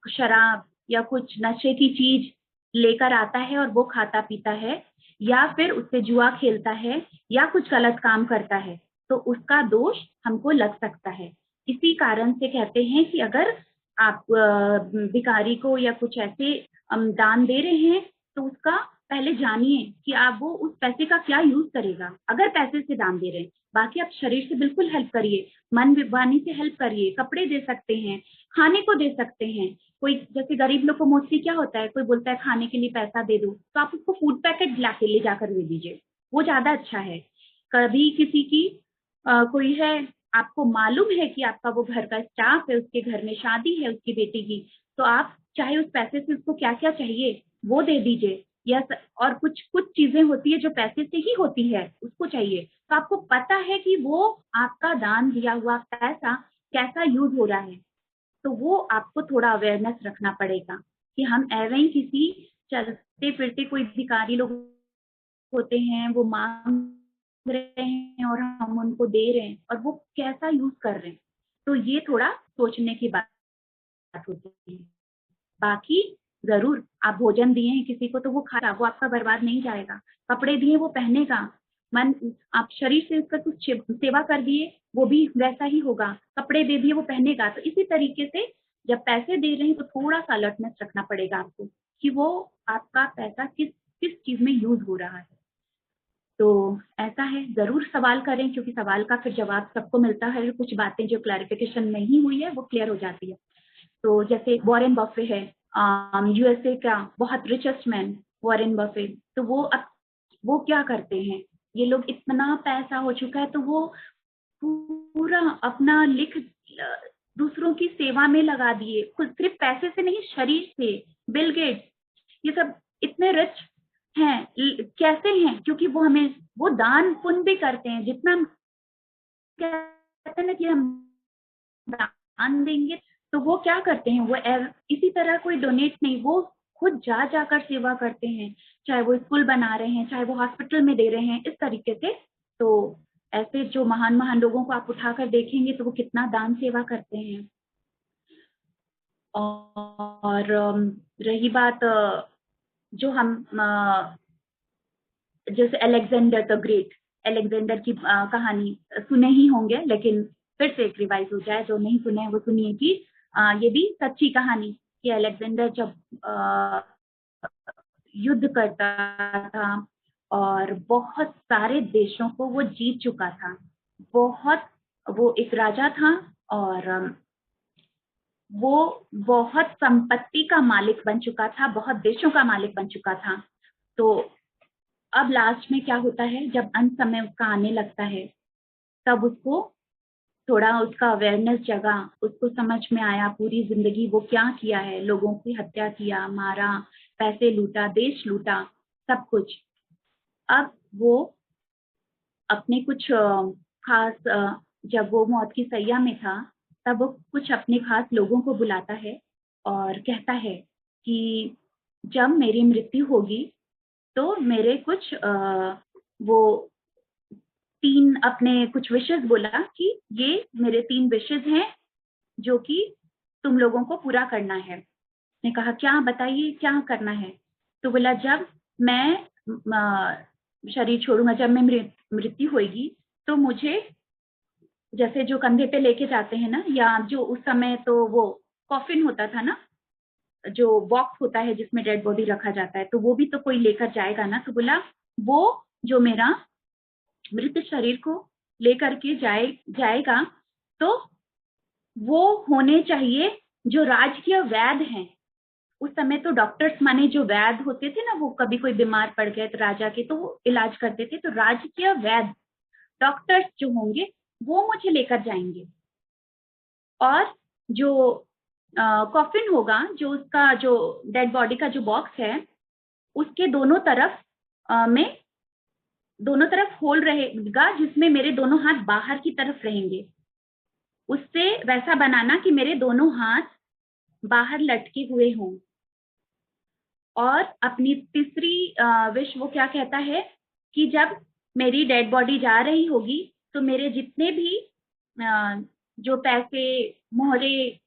शराब या कुछ नशे की चीज लेकर आता है और वो खाता पीता है, या फिर उससे जुआ खेलता है या कुछ गलत काम करता है, तो उसका दोष हमको लग सकता है। इसी कारण से कहते हैं कि अगर आप भिखारी को या कुछ ऐसे दान दे रहे हैं तो उसका पहले जानिए कि आप वो उस पैसे का क्या यूज करेगा। अगर पैसे से दान दे रहे हैं, बाकी आप शरीर से बिल्कुल हेल्प करिए, मन वाणी से हेल्प करिए, कपड़े दे सकते हैं, खाने को दे सकते हैं। कोई जैसे गरीब लोग को मोस्टली क्या होता है, कोई बोलता है खाने के लिए पैसा दे दो, तो आप उसको फूड पैकेट लाके ले जाकर दे दीजिए, वो ज्यादा अच्छा है। कभी किसी की कोई है, आपको मालूम है कि आपका वो घर का स्टाफ है, उसके घर में शादी है उसकी बेटी की, तो आप चाहे उस पैसे से उसको क्या क्या चाहिए वो दे दीजिए। या और कुछ कुछ चीजें होती है जो पैसे से ही होती है, उसको चाहिए, तो आपको पता है कि वो आपका दान दिया हुआ पैसा कैसा यूज हो रहा है, तो वो आपको थोड़ा अवेयरनेस रखना पड़ेगा कि हम एवं ही किसी चलते फिरते कोई भिखारी लोग होते हैं, वो मांग रहे हैं और हम उनको दे रहे हैं और वो कैसा यूज कर रहे हैं, तो ये थोड़ा सोचने की बात होती है। बाकी जरूर आप भोजन दिए हैं किसी को तो वो खाएगा, वो आपका बर्बाद नहीं जाएगा। कपड़े दिए वो पहनेगा, मन आप शरीर से उसका कुछ सेवा कर दिए वो भी वैसा ही होगा, कपड़े दे दिए वो पहनेगा। तो इसी तरीके से जब पैसे दे रहे हैं तो थोड़ा सा अलर्टनेस रखना पड़ेगा आपको कि वो आपका पैसा किस किस चीज में यूज हो रहा है। तो ऐसा है, जरूर सवाल करें, क्योंकि सवाल का फिर जवाब सबको मिलता है, कुछ बातें जो क्लैरिफिकेशन नहीं हुई है वो क्लियर हो जाती है। तो जैसे वॉरेन बफे है, यूएसए का बहुत रिचेस्ट मैन वॉरेन बफे, तो वो क्या करते हैं, ये लोग इतना पैसा हो चुका है तो वो पूरा अपना दूसरों की सेवा में लगा दिए, खुद सिर्फ पैसे से नहीं, शरीर से। बिल गेट्स ये सब इतने रिच हैं, कैसे हैं? क्योंकि वो दान पुण्य भी करते हैं। जितना हम कहते हैं ना कि हम दान देंगे, तो वो क्या करते हैं, वो इसी तरह कोई डोनेट नहीं, वो खुद जाकर सेवा करते हैं, चाहे वो स्कूल बना रहे हैं, चाहे वो हॉस्पिटल में दे रहे हैं, इस तरीके से। तो ऐसे जो महान महान लोगों को आप उठाकर देखेंगे तो वो कितना दान सेवा करते हैं। और रही बात जो हम जैसे अलेक्जेंडर द ग्रेट, अलेक्जेंडर की कहानी सुने ही होंगे, लेकिन फिर से एक रिवाइज हो जाए, जो नहीं सुने वो सुनिए कि ये भी सच्ची कहानी कि अलेक्जेंडर जब युद्ध करता था और बहुत सारे देशों को वो जीत चुका था, वो एक राजा था और वो बहुत संपत्ति का मालिक बन चुका था, बहुत देशों का मालिक बन चुका था। तो अब लास्ट में क्या होता है, जब अंत समय उसका आने लगता है, तब उसको थोड़ा उसका अवेयरनेस जगा, उसको समझ में आया पूरी जिंदगी वो क्या किया है, लोगों की हत्या किया, मारा, पैसे लूटा, देश लूटा, सब कुछ। अब वो अपने कुछ खास जब वो मौत की सैया में था, तब वो कुछ अपने खास लोगों को बुलाता है और कहता है कि जब मेरी मृत्यु होगी तो मेरे कुछ वो 3 अपने कुछ विशेस बोला कि ये मेरे 3 विशेस हैं जो कि तुम लोगों को पूरा करना है। ने कहा क्या, बताइए क्या करना है? तो बोला जब मैं शरीर छोड़ूंगा, जब मैं मृत्यु होगी, तो मुझे जैसे जो कंधे पे लेके जाते हैं ना, या जो उस समय तो वो कॉफिन होता था ना, जो बॉक्स होता है जिसमें डेड बॉडी रखा जाता है, तो वो भी तो कोई लेकर जाएगा ना। तो बोला वो जो मेरा मृत शरीर को लेकर के जाएगा, तो वो होने चाहिए जो राजकीय वैद्य हैं। उस समय तो डॉक्टर्स माने जो वैद्य होते थे ना, वो कभी कोई बीमार पड़ गए तो राजा के, तो वो इलाज करते थे, तो राजकीय वैद्य डॉक्टर्स जो होंगे वो मुझे लेकर जाएंगे। और जो कॉफिन होगा, जो उसका जो डेड बॉडी का जो बॉक्स है, उसके दोनों तरफ में दोनों तरफ होल रहेगा जिसमें मेरे दोनों हाथ बाहर की तरफ रहेंगे। उससे वैसा बनाना कि मेरे दोनों हाथ बाहर लटके हुए हों। और अपनी तीसरी विश वो क्या कहता है कि जब मेरी डेड बॉडी जा रही होगी, तो मेरे जितने भी जो पैसे, मोहरे,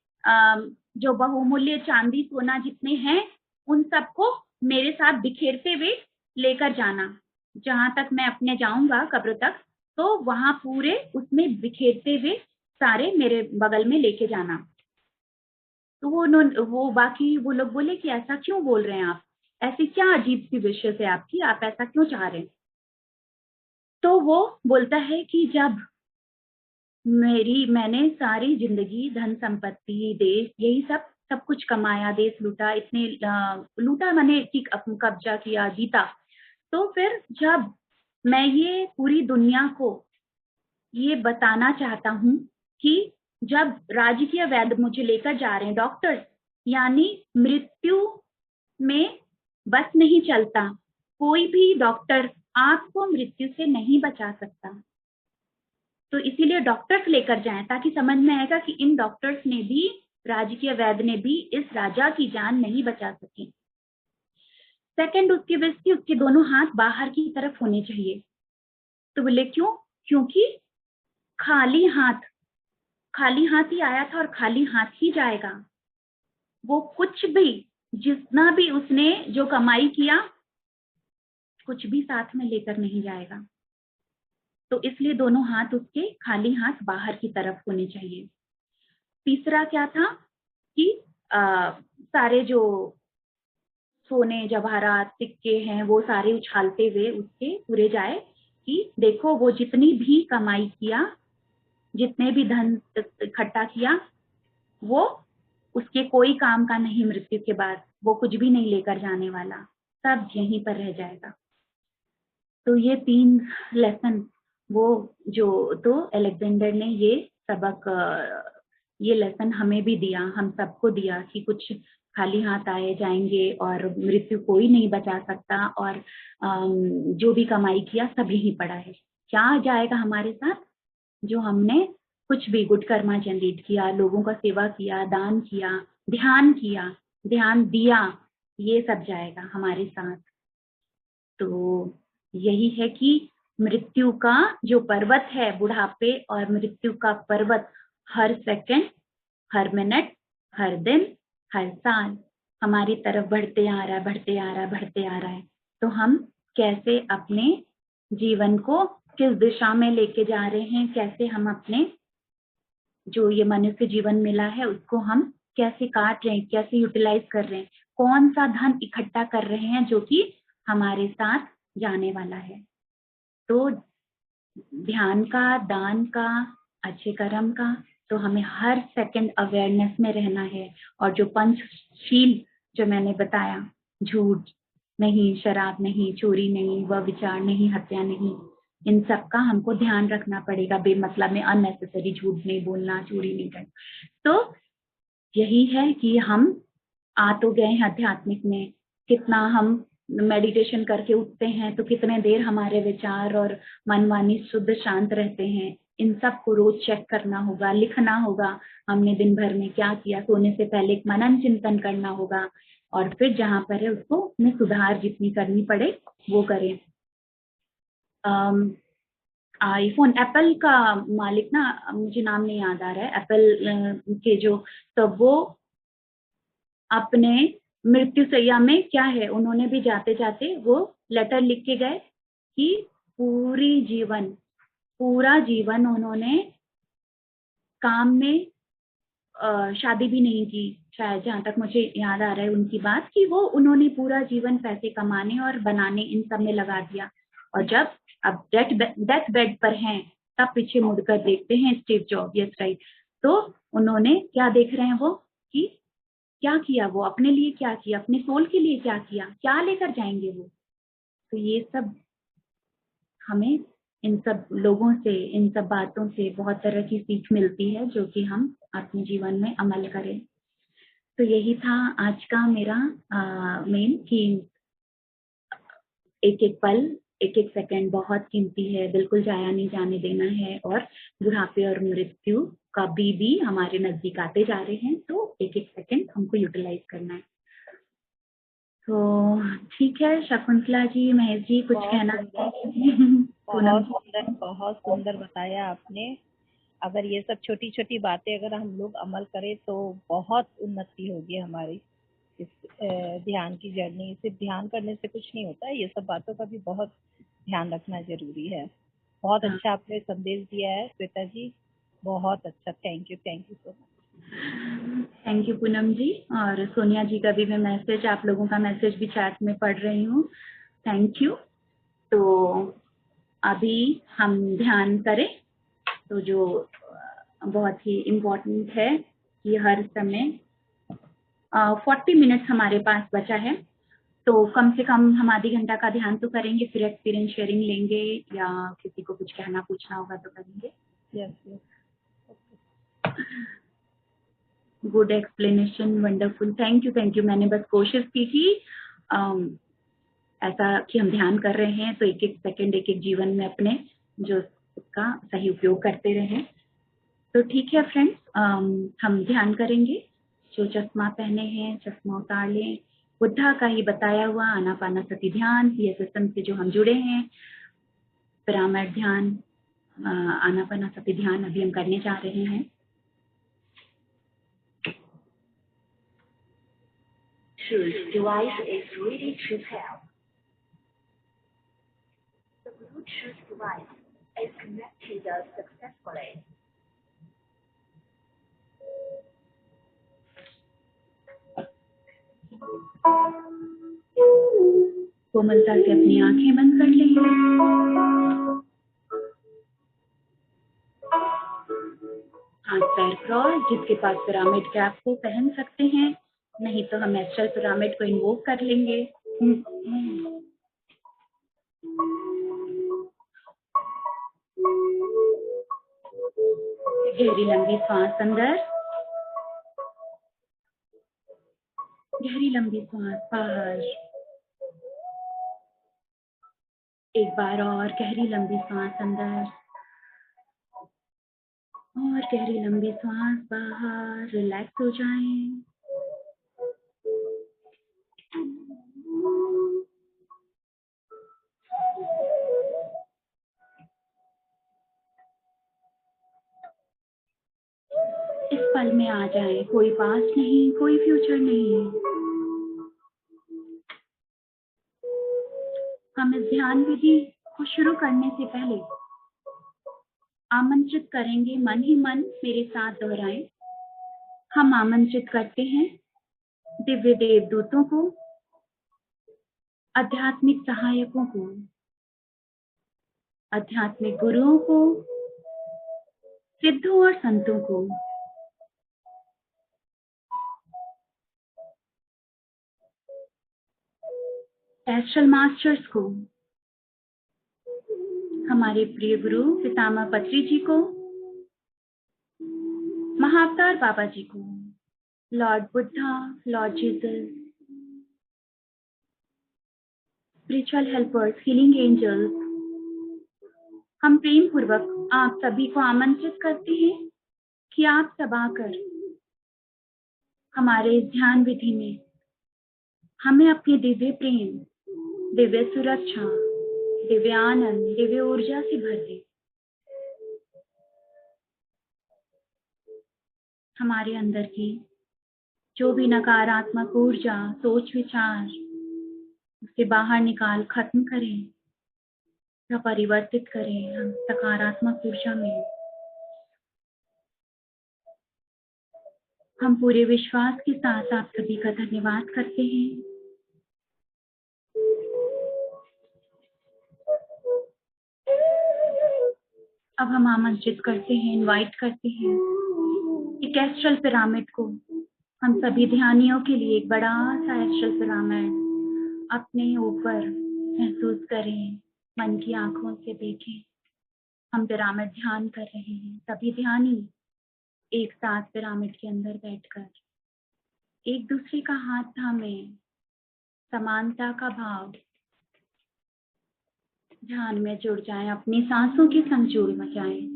जो बहुमूल्य चांदी सोना जितने हैं, उन सबको मेरे साथ बिखेरते हुए लेकर जाना। जहां तक मैं अपने जाऊंगा कब्र तक, तो वहां पूरे उसमें बिखेरते हुए सारे मेरे बगल में लेके जाना। तो वो बाकी वो लोग बोले कि ऐसा क्यों बोल रहे हैं आप, ऐसी क्या अजीब सी विशेष है आपकी, आप ऐसा क्यों चाह रहे हैं? तो वो बोलता है कि जब मैंने सारी जिंदगी धन संपत्ति, देश, यही सब कुछ कमाया, देश लूटा, इतने लूटा मैंने कि कब्जा किया, जीता, तो फिर जब मैं ये पूरी दुनिया को ये बताना चाहता हूँ कि जब राजकीय वैद्य मुझे लेकर जा रहे हैं, डॉक्टर्स, यानी मृत्यु में बस नहीं चलता, कोई भी डॉक्टर आपको मृत्यु से नहीं बचा सकता। तो इसीलिए डॉक्टर्स लेकर जाएं, ताकि समझ में आएगा कि इन डॉक्टर्स ने भी, राजकीय वैद्य ने भी इस राजा की जान नहीं बचा सकी। सेकंड उसकी विश थी उसके दोनों हाथ बाहर की तरफ होने चाहिए। तो बोले क्यों? क्योंकि खाली हाथ ही आया था और खाली हाथ ही जाएगा। वो कुछ भी, जितना भी उसने जो कमाई किया, कुछ भी साथ में लेकर नहीं जाएगा। तो इसलिए दोनों हाथ उसके खाली हाथ बाहर की तरफ होने चाहिए। तीसरा क्या था कि सारे जो सोने जवाहरात सिक्के हैं वो सारे उछालते हुए उसके पूरे जाए, कि देखो वो जितनी भी कमाई किया, जितने भी धन इकट्ठा किया, वो उसके कोई काम का नहीं मृत्यु के बाद, वो कुछ भी नहीं लेकर जाने वाला, सब यहीं पर रह जाएगा। तो ये 3 लेसन वो जो तो अलेक्जेंडर ने ये सबक, ये लेसन हमें भी दिया, हम सबको दिया कि कुछ खाली हाथ आए जाएंगे और मृत्यु कोई नहीं बचा सकता, और जो भी कमाई किया सब यहीं पड़ा है। क्या जाएगा हमारे साथ? जो हमने कुछ भी गुड कर्मा जनरेट किया, लोगों का सेवा किया, दान किया, ध्यान दिया, ये सब जाएगा हमारे साथ। तो यही है कि मृत्यु का जो पर्वत है, बुढ़ापे और मृत्यु का पर्वत हर सेकंड, हर मिनट, हर दिन, हर साल हमारी तरफ बढ़ते आ रहा है। तो हम कैसे अपने जीवन को किस दिशा में लेके जा रहे हैं, कैसे हम अपने जो ये मनुष्य जीवन मिला है उसको हम कैसे काट रहे हैं, कैसे यूटिलाइज कर रहे हैं, कौन सा धन इकट्ठा कर रहे हैं जो कि हमारे साथ जाने वाला है। तो ध्यान का, दान का, अच्छे कर्म का, तो हमें हर सेकंड अवेयरनेस में रहना है। और जो पंचशील जो मैंने बताया, झूठ नहीं, शराब नहीं, चोरी नहीं, व्यभिचार नहीं, हत्या नहीं, इन सब का हमको ध्यान रखना पड़ेगा। बेमतलब में अननेसेसरी झूठ नहीं बोलना, चोरी नहीं करना। तो यही है कि हम आ तो गए हैं आध्यात्मिक में, कितना हम मेडिटेशन करके उठते हैं तो कितने देर हमारे विचार और मन वाणी शुद्ध शांत रहते हैं, इन सब को रोज चेक करना होगा, लिखना होगा हमने दिन भर में क्या किया। सोने से पहले एक मनन चिंतन करना होगा, और फिर जहाँ पर है उसको में सुधार जितनी करनी पड़े वो करें। आईफोन एप्पल का मालिक ना, मुझे नाम नहीं याद आ रहा है, एप्पल के जो, तो वो अपने मृत्यु सैया में क्या है, उन्होंने भी जाते जाते वो लेटर लिख के गए कि पूरा जीवन उन्होंने काम में शादी भी नहीं की, शायद जहाँ तक मुझे याद आ रहा है उनकी बात, कि वो उन्होंने पूरा जीवन पैसे कमाने और बनाने इन सब में लगा दिया। और जब अब डेथ बेड पर हैं तब पीछे मुड़कर देखते हैं स्टीव जॉब, यस राइट, तो उन्होंने क्या देख रहे हैं वो, कि क्या किया वो अपने लिए, क्या किया अपने सोल के लिए, क्या किया, क्या लेकर जाएंगे वो। तो ये सब हमें इन सब लोगों से, इन सब बातों से बहुत तरह की सीख मिलती है जो कि हम अपने जीवन में अमल करें। तो यही था आज का मेरा मेन, कि एक एक पल, एक एक सेकंड बहुत कीमती है, बिल्कुल जाया नहीं जाने देना है। और बुढ़ापे और मृत्यु कभी भी हमारे नजदीक आते जा रहे हैं, तो एक एक सेकंड हमको यूटिलाइज करना है। तो ठीक है शकुंतला जी, महेश जी, कुछ कहना बहुत सुंदर बताया आपने। अगर ये सब छोटी छोटी बातें अगर हम लोग अमल करें तो बहुत उन्नति होगी हमारी इस ध्यान की जर्नी। सिर्फ ध्यान करने से कुछ नहीं होता है, ये सब बातों का भी बहुत ध्यान रखना जरूरी है। बहुत अच्छा आपने संदेश दिया है श्वेता जी, बहुत अच्छा, thank you so much. Thank you Poonam ji. और सोनिया जी का भी मैं मैसेज, आप लोगों का मैसेज भी चैट में पढ़ रही हूँ, थैंक यू। तो अभी हम ध्यान करें, तो जो बहुत ही इम्पोर्टेंट है कि हर समय 40 मिनट हमारे पास बचा है, तो कम से कम हम आधी घंटा का ध्यान तो करेंगे, फिर एक्सपीरियंस शेयरिंग लेंगे, या किसी को कुछ कहना पूछना होगा तो करेंगे। Yes, good explanation, wonderful, thank you. मैंने बस कोशिश की थी ऐसा कि हम ध्यान कर रहे हैं तो एक एक सेकंड, एक एक जीवन में अपने जो उसका सही उपयोग करते रहें। तो ठीक है फ्रेंड्स, हम ध्यान करेंगे। जो चश्मा पहने हैं चश्मा उतार लें। बुद्धा का ही बताया हुआ आनापानसति ध्यान, सिस्टम से जो हम जुड़े हैं, पिरामिड ध्यान, आनापानसति ध्यान अभी हम करने जा रहे हैं। Choose device is ready to pair. The Bluetooth device is connected successfully. कोमलता से अपनी आंखें बंद कर लें। जिसके पास पिरामिड कैप को पहन सकते हैं, नहीं तो हम एस्ट्रल पिरामिड को इन्वोक कर लेंगे। गहरी लंबी सांस अंदर, गहरी लंबी सांस बाहर। एक बार और गहरी लंबी सांस अंदर और गहरी लंबी सांस बाहर। रिलैक्स हो जाएं। इस पल में आ जाएं, कोई पास्ट नहीं, कोई फ्यूचर नहीं। हम इस ध्यान विधि को शुरू करने से पहले आमंत्रित करेंगे, मन ही मन मेरे साथ दोहराएं। हम आमंत्रित करते हैं दिव्य देवदूतों को, आध्यात्मिक सहायकों को, आध्यात्मिक गुरुओं को, सिद्धों और संतों को, एस्ट्रल मास्टर्स को, हमारे प्रिय गुरु पितामह पत्री जी को, महाअवतार बाबा जी को, lord Buddha, lord Jesus, spiritual helpers, healing angels. हम प्रेम पूर्वक आप सभी को आमंत्रित करते हैं कि आप सब आकर हमारे इस ध्यान विधि में हमें अपने दिव्य प्रेम, दिव्य सुरक्षा, दिव्य आनंद, दिव्य ऊर्जा से भर दे। हमारे अंदर की जो भी नकारात्मक ऊर्जा, सोच विचार, उसे बाहर निकाल खत्म करें या परिवर्तित करें हम सकारात्मक ऊर्जा में। हम पूरे विश्वास के साथ आप सभी का धन्यवाद करते हैं। अब हम आमंत्रित करते हैं, इनवाइट करते हैं एक एस्ट्रल पिरामिड को। हम सभी ध्यानियों के लिए एक बड़ा सा एस्ट्रल पिरामिड अपने ऊपर महसूस करें, मन की आंखों से देखें। हम पिरामिड ध्यान कर रहे हैं। सभी ध्यानी एक साथ पिरामिड के अंदर बैठकर एक दूसरे का हाथ थामे समानता का भाव ध्यान में जुड़ जाएं, अपनी सांसों के संग जुड़ जाएं।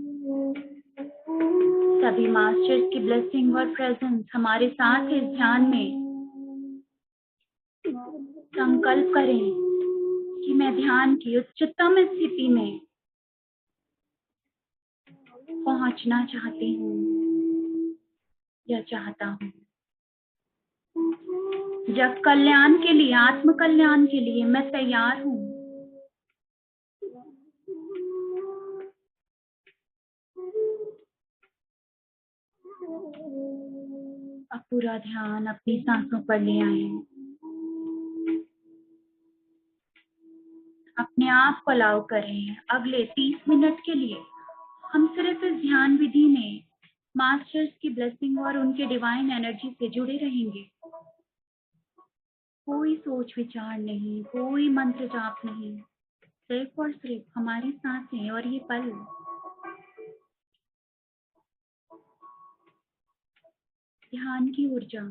सभी मास्टर्स की ब्लेसिंग और प्रेजेंस हमारे साथ इस ध्यान में। संकल्प करें कि मैं ध्यान की उच्चतम स्थिति में पहुंचना चाहती हूँ या चाहता हूँ। जग कल्याण के लिए, आत्म कल्याण के लिए मैं तैयार हूँ। अब पूरा ध्यान अपनी सांसों पर ले आए। अपने आप को अलाउ करें। अगले 30 मिनट के लिए हम सिर्फ इस ध्यान विधि में मास्टर्स की ब्लेसिंग और उनके डिवाइन एनर्जी से जुड़े रहेंगे। कोई सोच विचार नहीं, कोई मंत्र जाप नहीं, सिर्फ और सिर्फ हमारी सांसें और ये पल। ध्यान की ऊर्जा।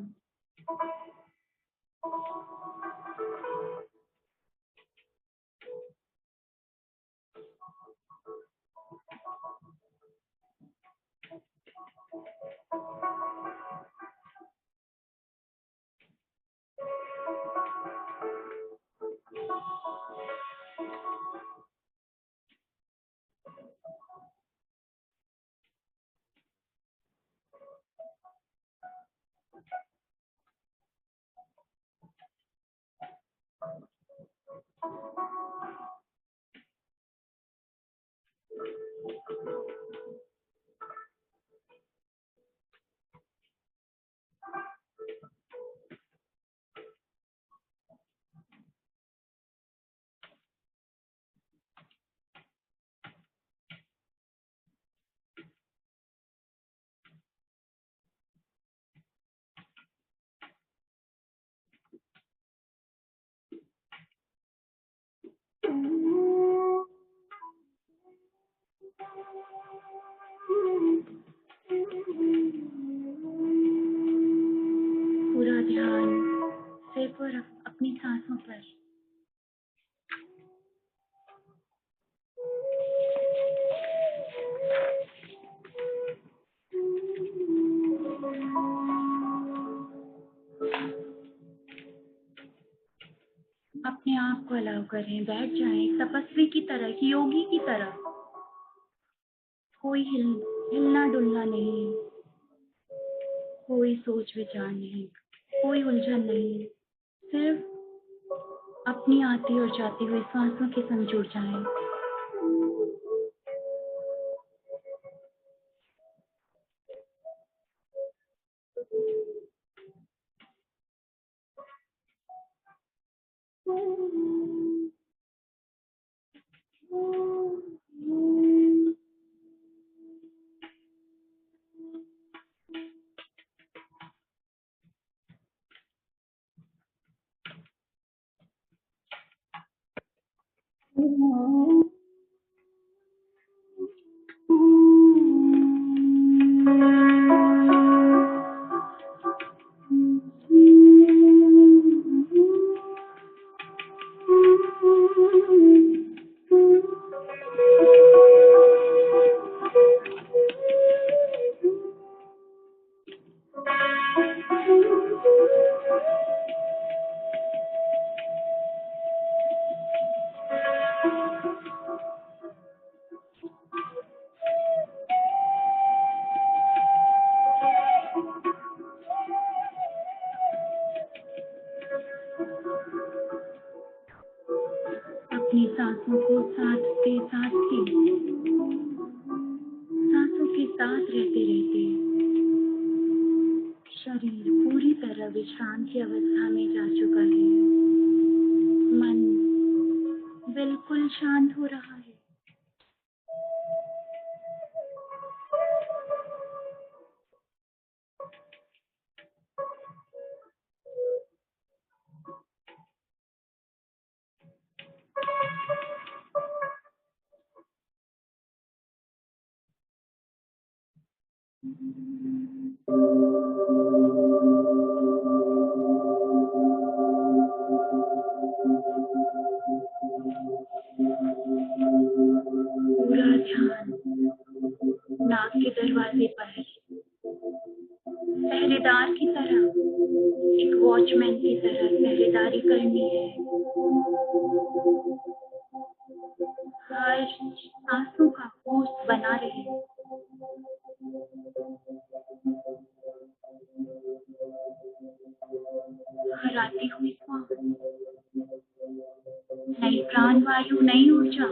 पूरा ध्यान सिर्फ और अपनी सांसों पर। अपने आप को अलाउ करें, बैठ जाएं तपस्वी की तरह, योगी की तरह। कोई हिलना डुलना नहीं, कोई सोच विचार नहीं, कोई उलझन नहीं, सिर्फ अपनी आती और जाती हुई सांसों के संग जुड़ जाएं। अपनी सांसों को साथते साथते, सांसों के साथ रहते रहते शरीर पूरी तरह विश्राम की अवस्था में जा चुका है। मन बिल्कुल शांत हो रहा है। पूरा ध्यान नाक के दरवाजे पर, पहरेदार की तरह, एक वॉचमैन की तरह पहरेदारी करनी है। हर सांसों का होश बना रहे। हर आती हुई सांस नई प्राणवायु, नई ऊर्जा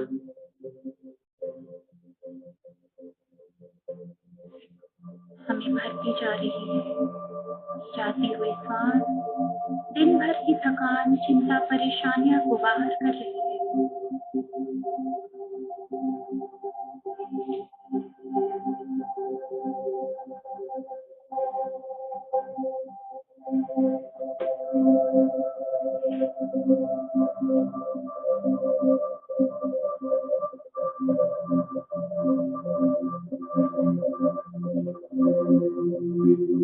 हमें भरती जा रही है। जाती हुई सांस दिन भर की थकान, चिंता, परेशानियां को बाहर कर रही है।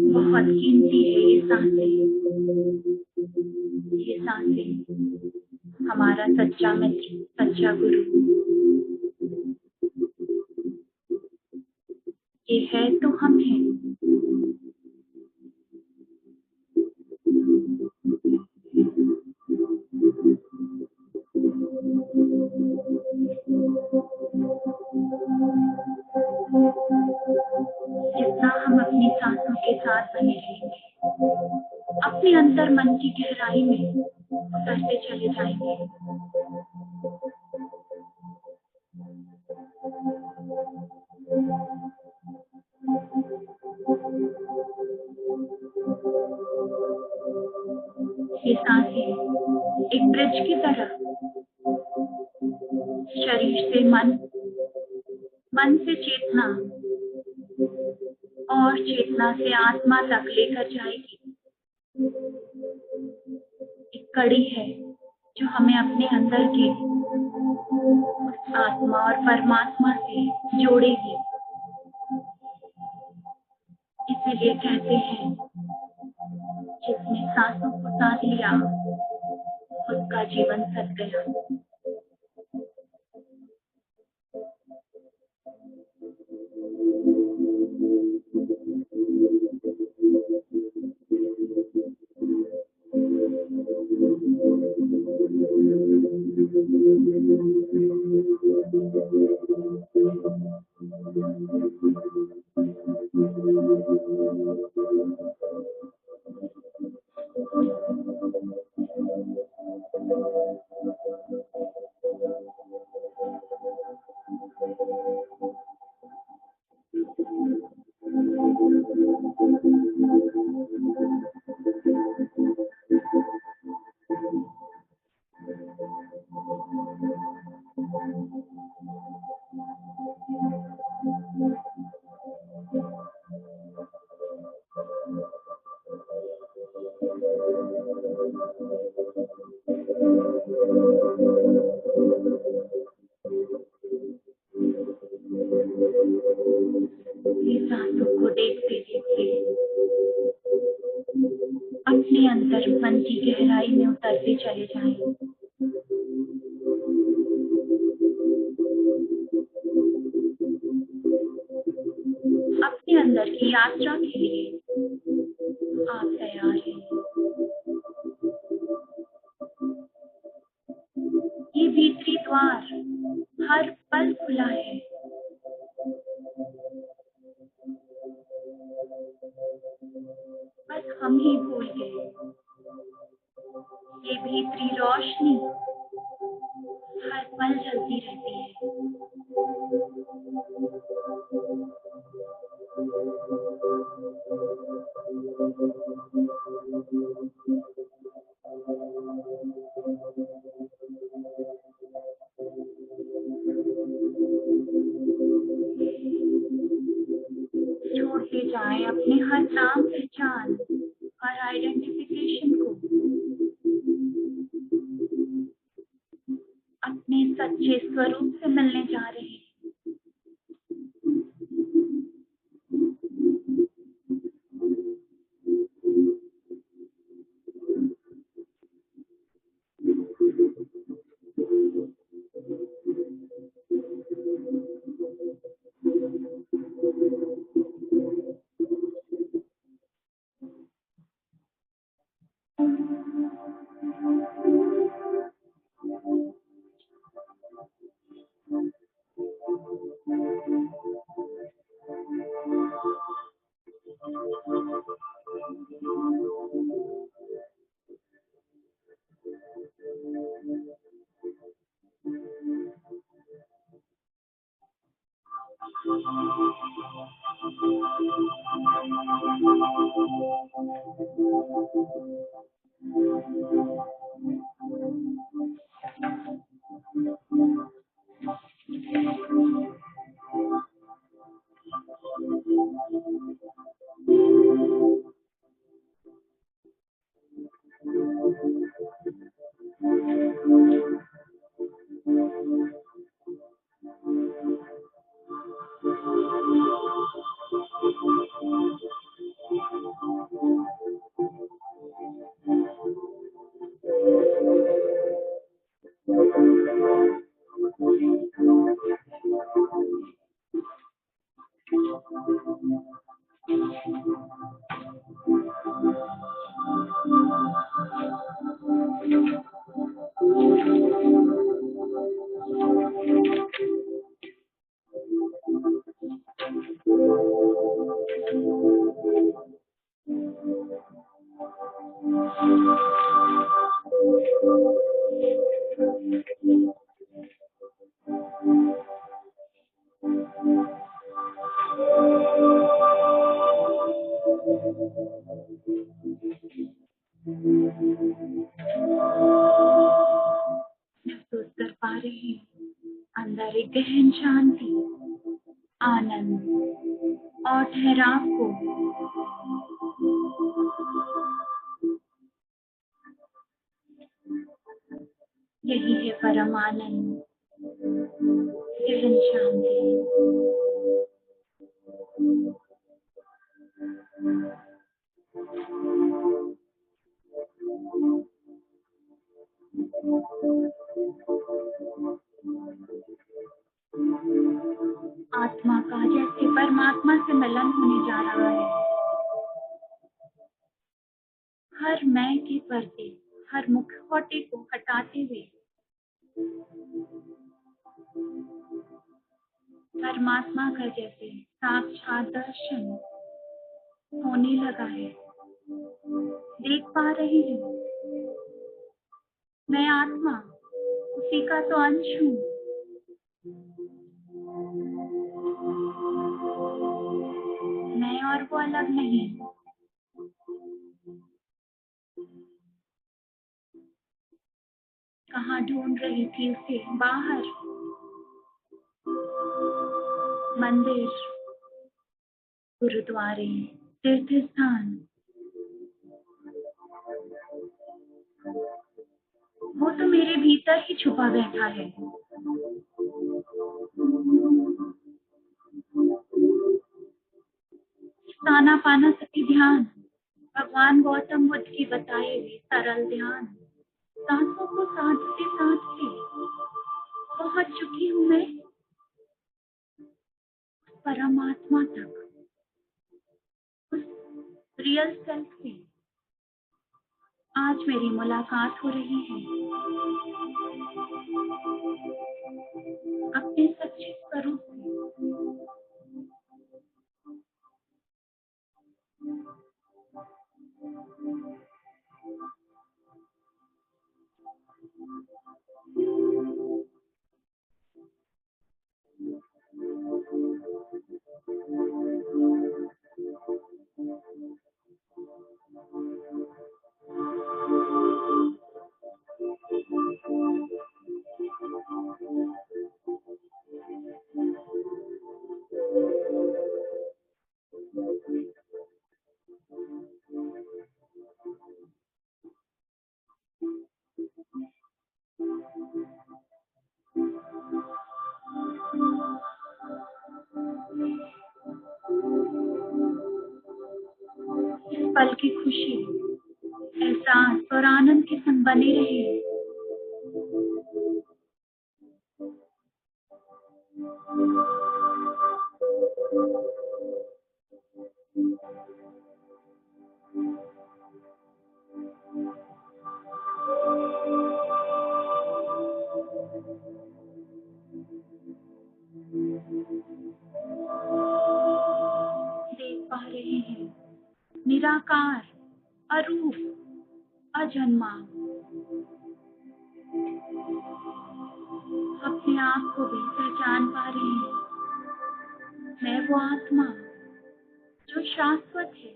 बहुत कीमती है ये सांसें। ये सांसें हमारा सच्चा मित्र, सच्चा गुरु, ये है तो हम हैं। जितना हम अपनी सांसों के साथ बने रहेंगे, अपने अंतर मन की गहराई में उतरते चले जाएंगे। ये सांसें एक ब्रिज की तरह शरीर से मन, मन से चेतना और चेतना से आत्मा तक लेकर जाएगी। एक कड़ी है जो हमें अपने अंदर के उस आत्मा और परमात्मा से जोड़ेगी। इसीलिए कहते हैं, जिसने सांसों को साथ लिया उसका जीवन सद गया। ये सांसों को देखते देखते अपने अंदर मन की गहराई में उतरते चले जाएं। अपने अंदर की यात्रा के लिए आप तैयार हैं। ये भीतरी द्वार हर पल खुला है। बस हम ही भूल गए। ये भीतरी रोशनी हर पल जलती रहती है। छोड़ते जाएं अपने हर नाम पहचान, हर आइडेंटिफिकेशन को। अपने सच्चे स्वरूप से मिलने जा रहे हैं। महसूस कर पा रहे हैं अंदर एक गहन शांति, आनंद और ठहराव को। यही है परम आनंद, गहन शांति। आत्मा का जैसे परमात्मा से मिलन होने जा रहा है। हर मैं के पर्दे, हर मुखौटे को हटाते हुए परमात्मा का जैसे साक्षात दर्शन होने लगा है। देख पा रही हूँ मैं आत्मा उसी का तो अंश हूँ। मैं और वो अलग नहीं। कहाँ ढूंढ रही थी उसे? बाहर, मंदिर, गुरुद्वारे, तीर्थ स्थान। वो तो मेरे भीतर ही छुपा बैठा है। आनापाना सती ध्यान, भगवान गौतम बुद्ध की बताए हुए सरल ध्यान। सांसों को साधते साधते पहुंच चुकी हूँ मैं परमात्मा तक, उस रियल सेल्फ से। आज मेरी मुलाकात हो रही है अपने सच्चे स्वरूप से। इस पल की खुशी, एहसास और आनंद के संग बने रहे। देख पा रहे हैं निराकार, अरूप, अजन्मा। अपने आप को भी पहचान पा रहे हैं। मैं वो आत्मा जो शाश्वत है।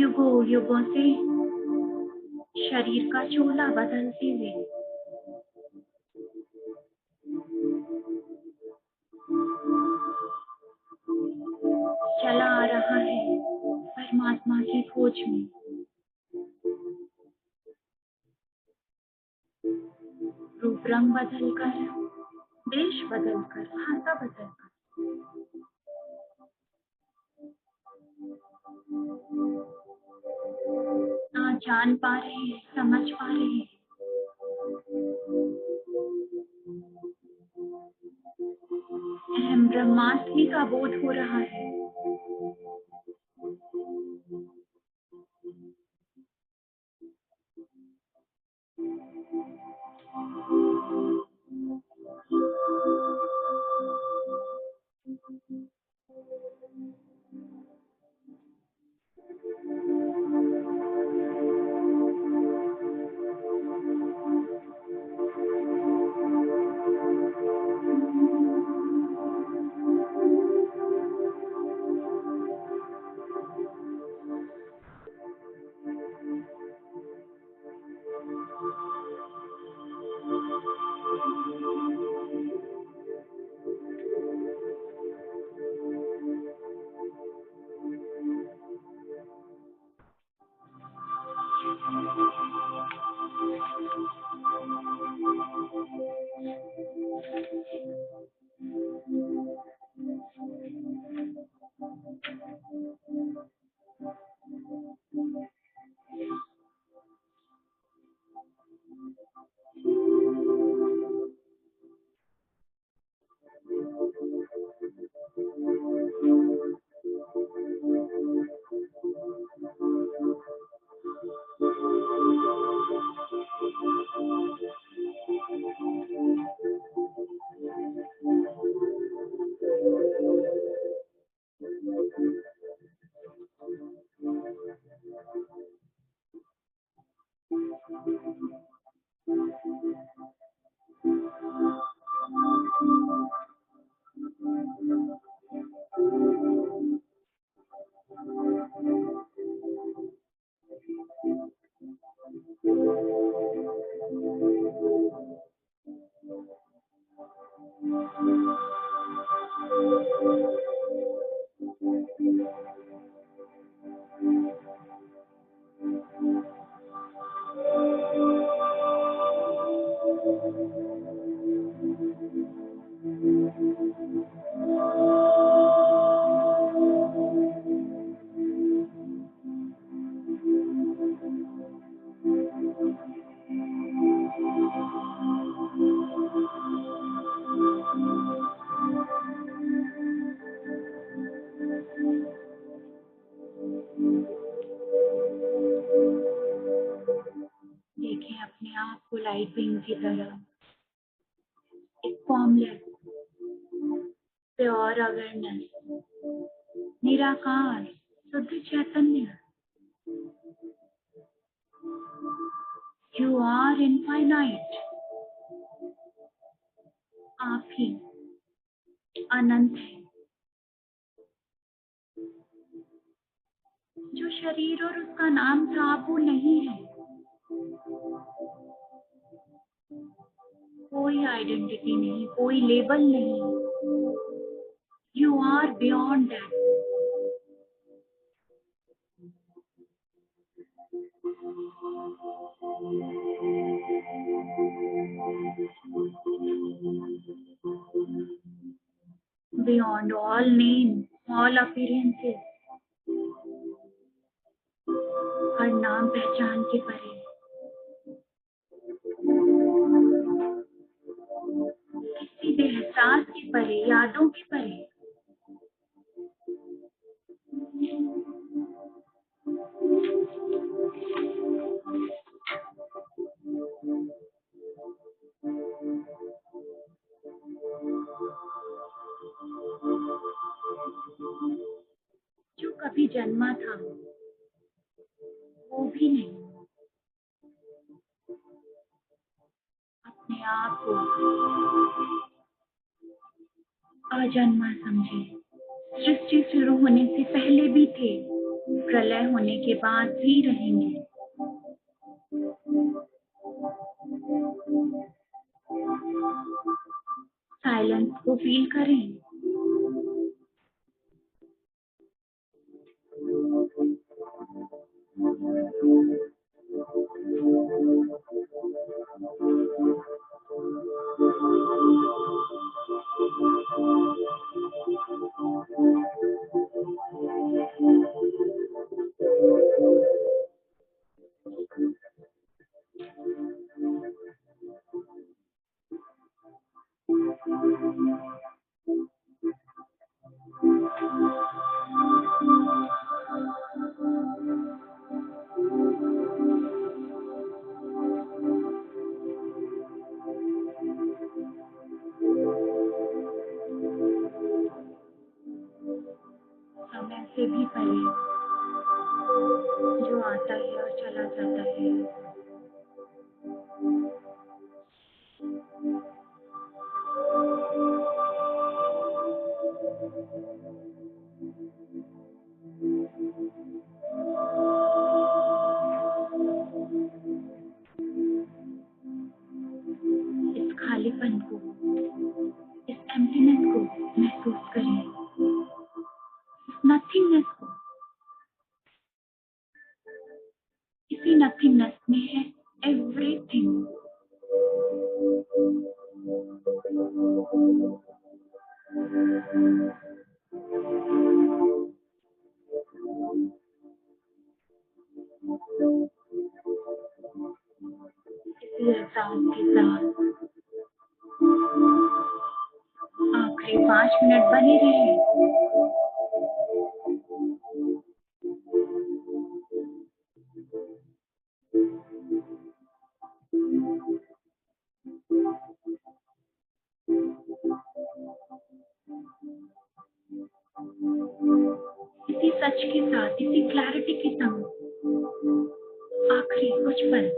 युगों युगों से शरीर का चोला बदलते हुए चला आ रहा है परमात्मा की खोज में। रूप रंग बदलकर, देश बदलकर, भाषा बदलकर, आज जान पा रहे हैं, समझ पा रहे हैं। अहम ब्रह्मास्मि का बोध हो रहा है। देखें अपने आप को लाइट बीम की तरह, एक फॉर्मलेस, प्योर अवेयरनेस, निराकार, शुद्ध चैतन्य। यू आर इनफाइनाइट, आप ही अनंत है। जो शरीर और उसका नाम था, आप वो नहीं है। कोई आइडेंटिटी नहीं, कोई लेबल नहीं। You are beyond that. Beyond all name, all appearances, हर नाम पहचान के परे, किसी भी एहसास के परे, यादों के परे। जो कभी जन्मा था, वो भी नहीं। अपने आप को अजन्मा समझे। सृष्टि शुरू होने से पहले भी थे, प्रलय होने के बाद भी रहेंगे। साइलेंस को फील करें। समय से भी परे, जो आता है और चला जाता है। इस खालीपन को, इस एम्प्टीनेस को महसूस करें, इस नथिंगनेस को। इसी नथिंगनेस में है एवरीथिंग। इसी एहसास के साथ आखिरी 5 मिनट बने रहे। इसी सच के साथ, इसी क्लैरिटी के संग आखिरी कुछ पल।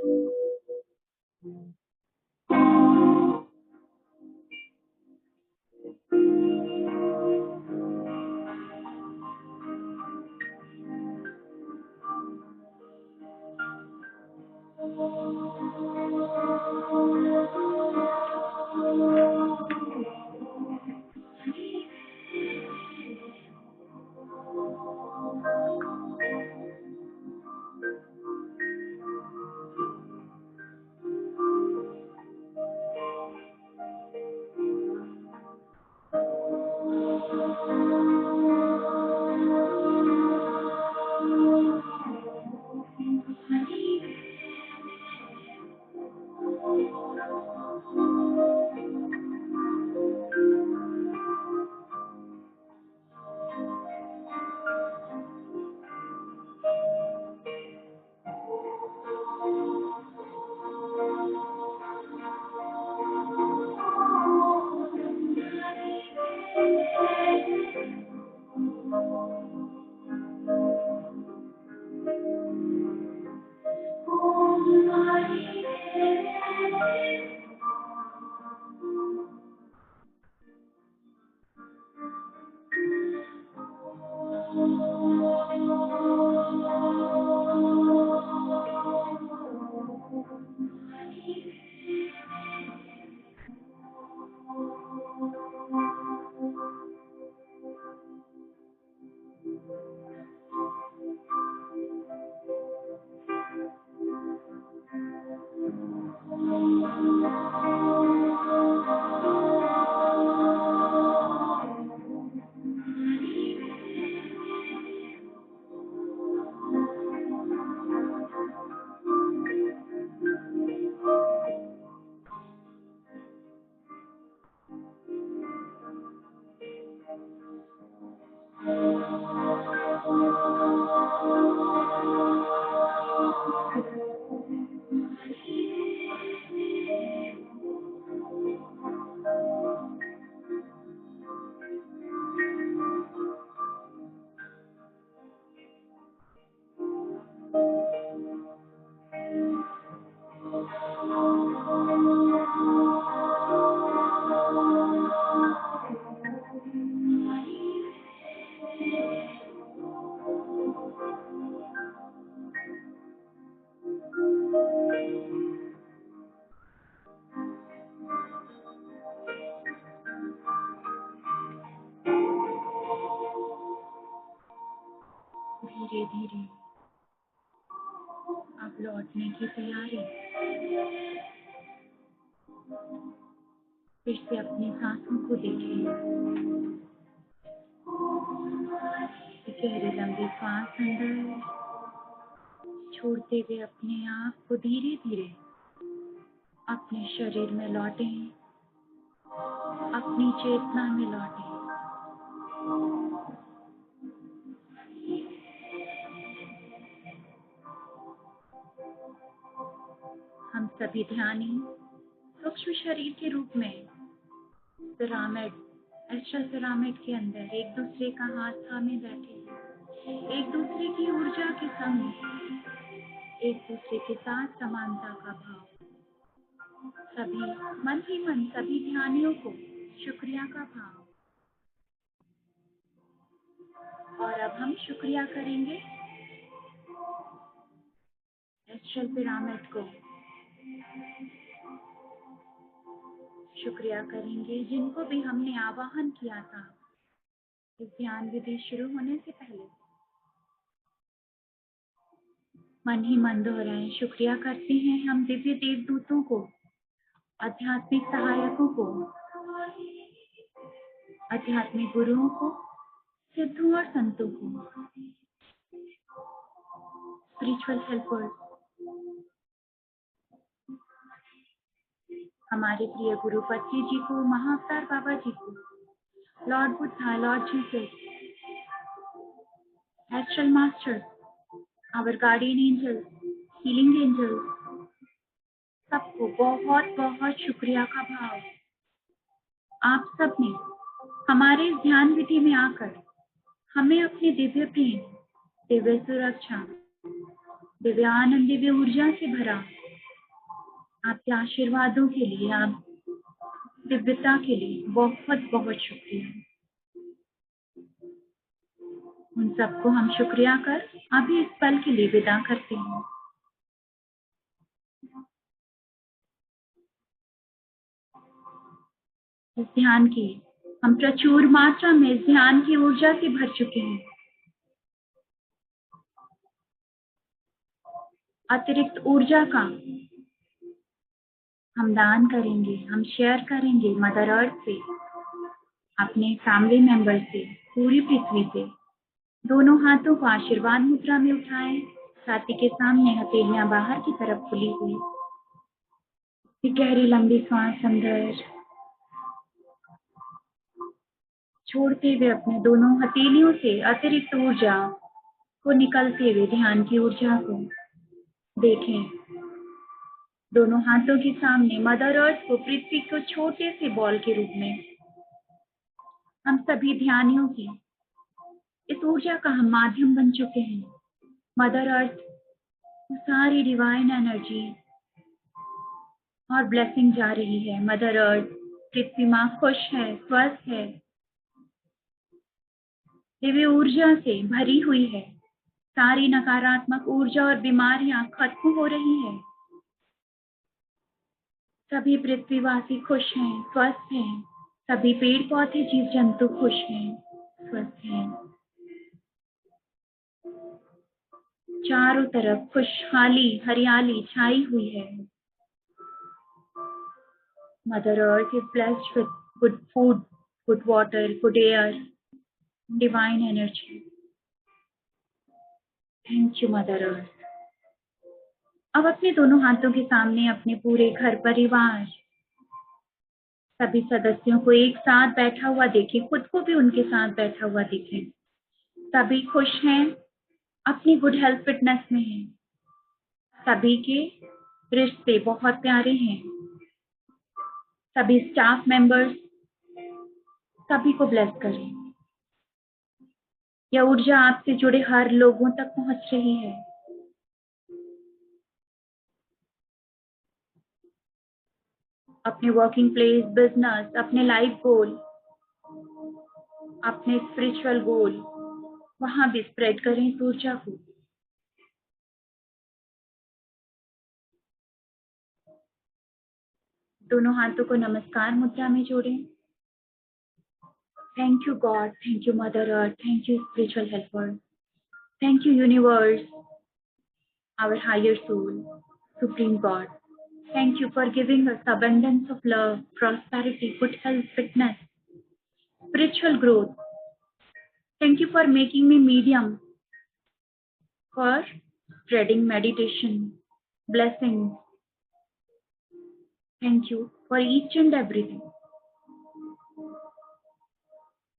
धीरे धीरे अब लौटने की तैयारी। फिर से अपनी सांसों को देखें। गहरी लंबी सांस अंदर छोड़ते हुए अपने आप को धीरे धीरे अपने शरीर में लौटें, अपनी चेतना में लौटें। हम सभी ध्यानी सूक्ष्म शरीर के रूप में पिरामिड, एस्ट्रल पिरामिड के अंदर एक दूसरे का हाथ थामे बैठे, एक दूसरे की ऊर्जा के संग, एक दूसरे के साथ समानता का भाव। सभी मन ही मन सभी ध्यानियों को शुक्रिया का भाव। और अब हम शुक्रिया करेंगे एस्ट्रल पिरामिड को, शुक्रिया करेंगे जिनको भी हमने आवाहन किया था इस ध्यान विधि शुरू होने से पहले। मन ही मन दोहराएं, शुक्रिया करते हैं हम दिव्य देवदूतों को, आध्यात्मिक सहायकों को, आध्यात्मिक गुरुओं को, सिद्धों और संतों को, स्पिरिचुअल हेल्पर्स, हमारे प्रिय गुरु पत्नी जी को, महाअवतार बाबा जी को, lord Buddha, lord Jesus, astral masters, our guardian angels, healing angels, सबको बहुत बहुत शुक्रिया का भाव। आप सब ने हमारे इस ध्यान विधि में आकर हमें अपने दिव्य प्रेम, दिव्य सुरक्षा, दिव्य आनंद, दिव्य ऊर्जा से भरा। आपके आशीर्वादों के लिए, आप दिव्यता के लिए बहुत बहुत शुक्रिया। उन सबको हम शुक्रिया कर अभी इस पल के लिए विदा करते हैं। इस ध्यान की हम प्रचुर मात्रा में इस ध्यान की ऊर्जा से भर चुके हैं। अतिरिक्त ऊर्जा का हम दान करेंगे, हम शेयर करेंगे मदर अर्थ से, अपने फैमिली मेंबर से, पूरी पृथ्वी से। दोनों हाथों को आशीर्वाद मुद्रा में उठाएं, छाती के सामने हथेलियां बाहर की तरफ खुली हुई। एक गहरी लंबी सांस अंदर छोड़ते हुए अपने दोनों हथेलियों से अतिरिक्त ऊर्जा को निकलते हुए ध्यान की ऊर्जा को देखें। दोनों हाथों के सामने मदर अर्थ को, पृथ्वी को छोटे से बॉल के रूप में हम सभी ध्यानियों की इस ऊर्जा का हम माध्यम बन चुके हैं। मदर अर्थ सारी डिवाइन एनर्जी और ब्लेसिंग जा रही है। मदर अर्थ, पृथ्वी माँ खुश है, स्वस्थ है, दिव्य ऊर्जा से भरी हुई है। सारी नकारात्मक ऊर्जा और बीमारियां खत्म हो रही है। सभी पृथ्वीवासी खुश हैं, स्वस्थ हैं। सभी पेड़ पौधे, जीव जंतु खुश हैं, स्वस्थ हैं। चारों तरफ खुशहाली, हरियाली छाई हुई है। Mother earth is blessed with good food, good water, good air, divine energy. Thank you mother earth. अब अपने दोनों हाथों के सामने अपने पूरे घर परिवार, सभी सदस्यों को एक साथ बैठा हुआ देखें, खुद को भी उनके साथ बैठा हुआ देखें। सभी खुश हैं, अपनी गुड हेल्थ फिटनेस में हैं। सभी के रिश्ते बहुत प्यारे हैं। सभी स्टाफ मेंबर्स, सभी को ब्लेस करें। यह ऊर्जा आपसे जुड़े हर लोगों तक पहुंच रही है। अपने वर्किंग प्लेस, बिजनेस, अपने लाइफ गोल, अपने स्पिरिचुअल गोल, वहां भी स्प्रेड करें इस ऊर्जा को। दोनों हाथों को नमस्कार मुद्रा में जोड़ें। Thank you God, thank you mother earth, thank you spiritual helper. Thank you, universe, our higher soul, Supreme God. Thank you for giving us abundance of love, prosperity, good health, fitness, spiritual growth. Thank you for making me medium for spreading meditation, blessings. Thank you for each and everything.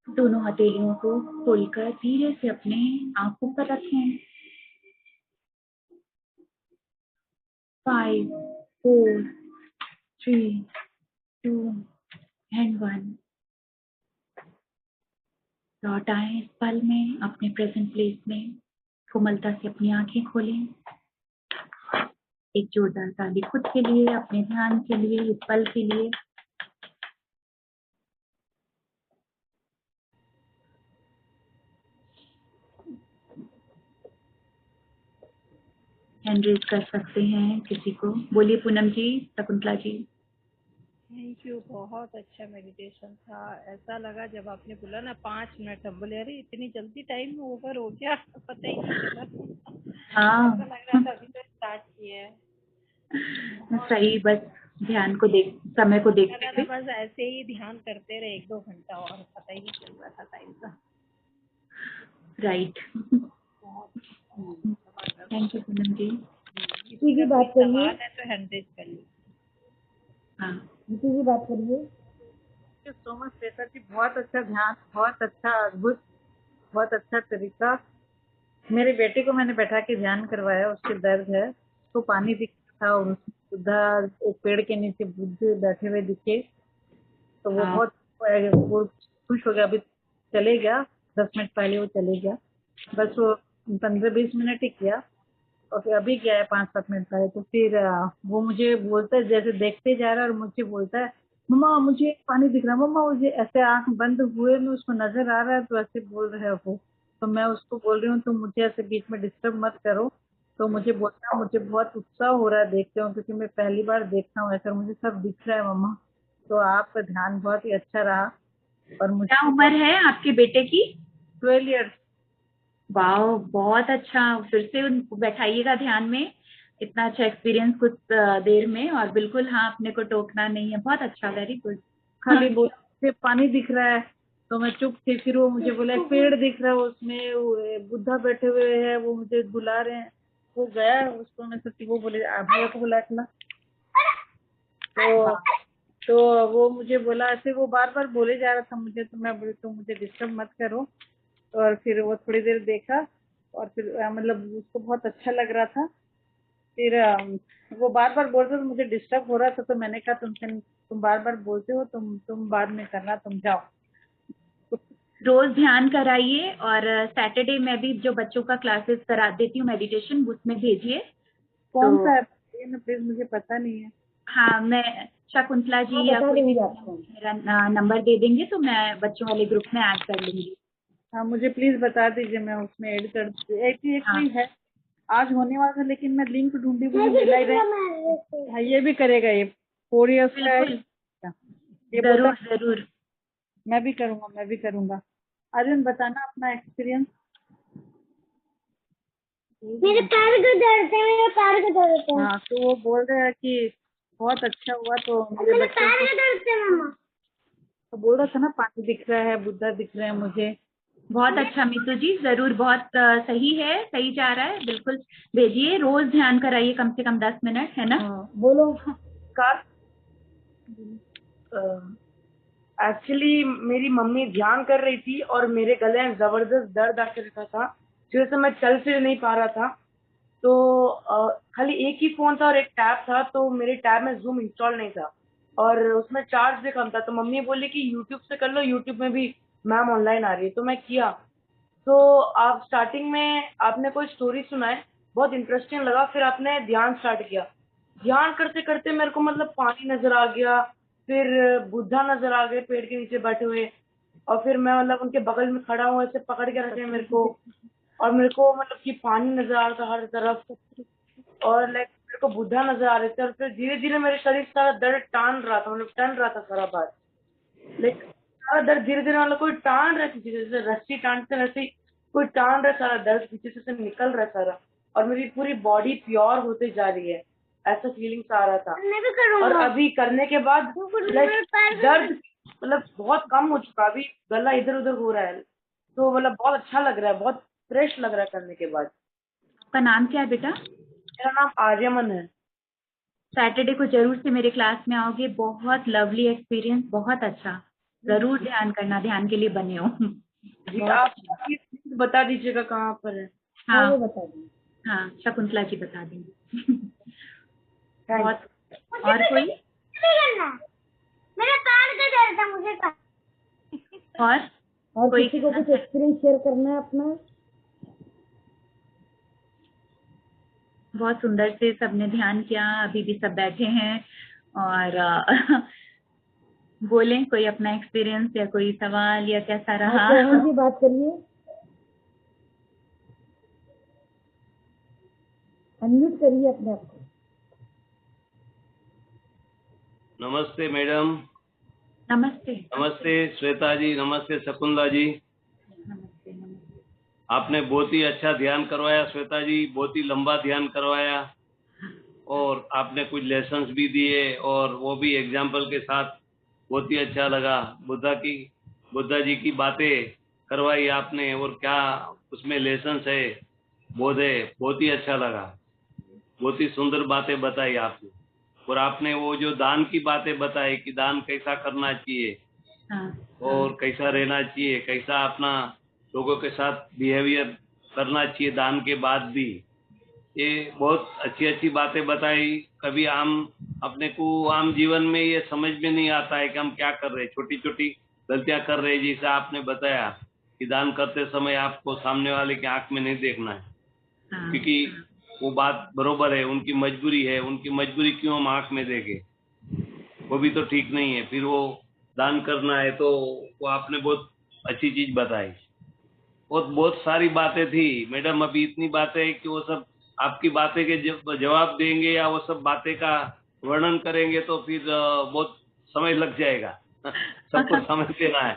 दोनों हथेलियों को खोलकर धीरे से अपने आंखों पर रखें. 5, 4, 3, 2 and 1. लौट आए इस पल में अपने प्रेजेंट प्लेस में. कोमलता से अपनी आंखें खोलें. एक जोरदार ताली खुद के लिए, अपने ध्यान के लिए, इस पल के लिए. हैंड रेज कर सकते हैं किसी को. बोलिए पूनम जी, शकुंतला जी. थैंक यू, बहुत अच्छा मेडिटेशन था. ऐसा लगा जब आपने बोला ना 5 मिनट, हम बोले अरे इतनी जल्दी टाइम ओवर हो गया, पता ही नहीं चला. हाँ. ऐसा लग रहा था अभी तो स्टार्ट किया है. सही, बस ध्यान को देख, समय को देखते लगा था हुए. बस ऐसे ही ध्यान करते रहे 1-2 घंटा और पता ही नहीं चल रहा था टाइम का. राइट. थैंक यू पूनम जी. नीतू जी बात करिए. सवाल है तो हैंड रेज कर लीजिए. हाँ. नीतू जी बात करिए. Thank you so much Shweta ji. बहुत अच्छा ध्यान, बहुत अच्छा, अद्भुत, बहुत अच्छा तरीका. मेरे बेटे को मैंने बैठा के ध्यान करवाया. उसके दर्द है, उसको पानी दिख रहा था और उधर एक पेड़ के नीचे बुद्ध बैठे हुए दिखे तो वो हाँ. बहुत वो खुश हो गया. अभी चले गया, 10 मिनट पहले वो चले गया. बस वो 15-20 मिनट ही किया और फिर अभी गया है 5-7 मिनट पहले. तो फिर वो मुझे बोलता है, जैसे देखते जा रहा है और मुझे बोलता है मम्मा मुझे पानी दिख रहा है, मम्मा मुझे. ऐसे आंख बंद हुए में उसको नजर आ रहा है तो ऐसे बोल रहे हो वो. तो मैं उसको बोल रही हूँ तुम मुझे ऐसे बीच में डिस्टर्ब मत करो. तो मुझे बोलता है मुझे बहुत उत्साह हो रहा है देखते हो, क्योंकि मैं पहली बार देख रहा हूँ ऐसा, मुझे सब दिख रहा है मम्मा. तो आपका ध्यान बहुत ही अच्छा रहा. और मुझे क्या उम्र है आपके बेटे की? 12 ईयर्स. वाह, बहुत अच्छा. फिर से उनको बैठाइएगा ध्यान में. इतना अच्छा एक्सपीरियंस कुछ देर में. और बिल्कुल हाँ, अपने को टोकना नहीं है. बहुत अच्छा, वेरी गुड. खाली बोला मुझे पानी दिख रहा है तो मैं चुप थी. फिर वो मुझे बोला एक पेड़ दिख रहा है, उसमें वो बुद्धा बैठे हुए हैं, वो मुझे बुला रहे हैं. वो गया उसको, मैं सोची वो बोले आप भैया को बुला के ला. तो वो मुझे बोला ऐसे, वो बार बार बोले जा रहा था मुझे. तो मैं बोली तुम मुझे डिस्टर्ब मत करो. और फिर वो थोड़ी देर देखा और फिर मतलब उसको बहुत अच्छा लग रहा था. फिर वो बार बार बोल रहे थे, मुझे डिस्टर्ब हो रहा था. तो मैंने कहा तुम बार बार बोलते हो, तुम बाद में करना, तुम जाओ. रोज ध्यान कराइए. और सैटरडे में भी जो बच्चों का क्लासेस करा देती हूँ मेडिटेशन, उसमें भेजिए. कौन तो सा है प्लीज, मुझे पता नहीं है. हाँ, मैं शकुंतला जी हाँ, या बता कोई भी देंगे आपको. मेरा नंबर दे देंगे तो मैं बच्चों वाले ग्रुप में ऐड कर लूंगी. हाँ मुझे प्लीज बता दीजिए, मैं उसमें ऐड कर. हाँ. एक है आज होने वाला था लेकिन मैं लिंक ढूंढी, मुझे मिला ही नहीं. हाँ ये भी करेगा ये 4 इयर्स का है. बिल्कुल, ये बोलता जरूर जरूर. मैं भी करूंगा. आर्यन बताना अपना एक्सपीरियंस. मेरे पैर को दर्द है. हाँ तो वो बोल रहे हैं कि बहुत अच्छा हुआ. तो मेरे बच्चे दर्द है मम्मा. तो बोल रहा था ना पानी दिख रहा है, बुद्धा दिख रहे हैं मुझे. बहुत अच्छा मीतू जी, जरूर. बहुत सही है, सही जा रहा है. बिल्कुल भेजिए. रोज ध्यान कराइए कम से कम 10 मिनट, है ना? हाँ बोलो. कार एक्चुअली मेरी मम्मी ध्यान कर रही थी और मेरे गले में जबरदस्त दर्द आके रखा था, जिस वजह से मैं चल फिर नहीं पा रहा था. तो खाली एक ही फोन था और एक टैब था. तो मेरे टैब में जूम इंस्टॉल नहीं था और उसमें चार्ज भी कम था. तो मम्मी बोली कि यूट्यूब से कर लो, यूट्यूब में भी मैम ऑनलाइन आ रही है. तो मैं किया. तो आप स्टार्टिंग में आपने कोई स्टोरी सुनाए, बहुत इंटरेस्टिंग लगा. फिर आपने ध्यान स्टार्ट किया. ध्यान करते करते मेरे को मतलब पानी नजर आ गया, फिर बुद्धा नजर आ गए पेड़ के नीचे बैठे हुए. और फिर मैं मतलब उनके बगल में खड़ा हूँ, ऐसे पकड़ के रखे मेरे को. और मेरे को मतलब कि पानी नजर आ रहा था हर तरफ और लाइक मेरे को बुद्धा नजर आ रहे थे. और फिर धीरे धीरे मेरे शरीर सारा दर्द टान रहा था, मतलब टन रहा था सारा बार. लाइक सारा दर्द धीरे धीरे मतलब कोई टान रहे थे, जैसे रस्सी टानते वैसे ही कोई टान रहा है, सारा दर्द पीछे से निकल रहा है सारा, और मेरी पूरी बॉडी प्योर होते जा रही है, ऐसा फीलिंग्स आ रहा था। और अभी करने के बाद दर्द मतलब बहुत कम हो चुका, अभी गला इधर उधर हो रहा है, तो मतलब बहुत अच्छा लग रहा है, बहुत फ्रेश लग रहा है करने के बाद। आपका नाम क्या है बेटा? मेरा नाम आर्यमन है। सैटरडे को जरूर से मेरे क्लास में आओगे, बहुत लवली एक्सपीरियंस, बहुत अच्छा। जरूर ध्यान करना, ध्यान के लिए बने हो। जी, आप प्लीज बता दीजिएगा कहाँ पर है। हाँ, वो हाँ बता दें। हाँ, शकुंतला जी बता देंगे। थैंक बहुत। और कोई? मेरा कान का दर्द है मुझे का। और और कोई किसी को कहना कुछ एक्सपीरियंस शेयर करना है अपना? बहुत सुंदर से सबने ध्यान किया, अभी भी सब बैठे हैं और बोलें कोई अपना एक्सपीरियंस या कोई सवाल या कैसा रहा। हाँ, चौहान जी बात करिए, अनम्यूट करिए अपने आप को। नमस्ते मैडम। नमस्ते। नमस्ते श्वेता जी, नमस्ते शकुंतला जी। नमस्ते नमस्ते। आपने बहुत ही अच्छा ध्यान करवाया श्वेता जी, बहुत ही लंबा ध्यान करवाया, और आपने कुछ लेसन्स भी दिए और वो भी एग्जाम्पल के साथ, बहुत ही अच्छा लगा। बुद्धा जी की बातें करवाई आपने, और क्या उसमें लेसन्स है, बोध है, बहुत ही अच्छा लगा। बहुत ही सुंदर बातें बताई आपने, और आपने वो जो दान की बातें बताई कि दान कैसा करना चाहिए हाँ और कैसा रहना चाहिए, कैसा अपना लोगों के साथ बिहेवियर करना चाहिए दान के बाद भी, ये बहुत अच्छी अच्छी बातें बताई। कभी अपने को आम जीवन में ये समझ में नहीं आता है कि हम क्या कर रहे हैं, छोटी छोटी गलतियां कर रहे हैं। जैसे आपने बताया कि दान करते समय आपको सामने वाले की आंख में नहीं देखना है, हाँ क्योंकि वो बात बरोबर है, उनकी मजबूरी है, उनकी मजबूरी क्यों हम आंख में देखें, वो भी तो ठीक नहीं है। फिर वो दान करना है, तो वो आपने बहुत अच्छी चीज बताई। और बहुत सारी बातें थी मैडम, अभी इतनी बातें हैं कि वो सब आपकी बातें के जवाब देंगे या वो सब बातें का वर्णन करेंगे तो फिर बहुत समय लग जाएगा। सबको समझ देना है,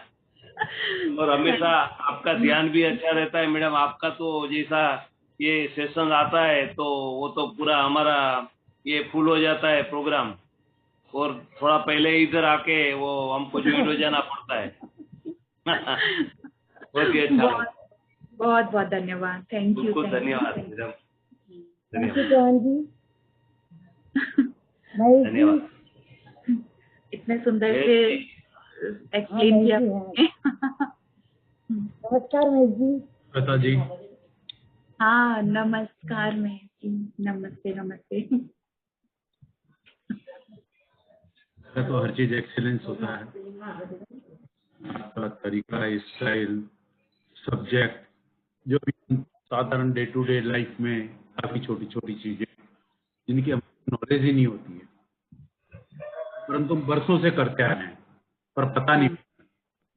और हमेशा आपका ध्यान भी अच्छा रहता है मैडम। आपका तो जैसा ये सेशन आता है तो वो तो पूरा हमारा ये फुल हो जाता है प्रोग्राम, और थोड़ा पहले इधर आके वो हमको ज्वाइन हो जाना पड़ता है। बहुत ही अच्छा लगा। बहुत बहुत धन्यवाद। Thank you. बहुत धन्यवाद मैडम। थैंक यू चौहान जी। महेश जी। धन्यवाद। इतने सुंदर से एक्सप्लेन हाँ, किया महेश जी, नमस्कार महेश जी। श्वेता जी, हाँ नमस्कार महेश जी, नमस्ते नमस्ते। तो हर चीज एक्सीलेंस होता है, आपका तरीका, स्टाइल, सब्जेक्ट, जो भी साधारण डे टू डे लाइफ में काफी छोटी छोटी चीजें जिनकी हमें नॉलेज ही नहीं होती है, परंतु बरसों से करते आ रहे हैं पर पता नहीं,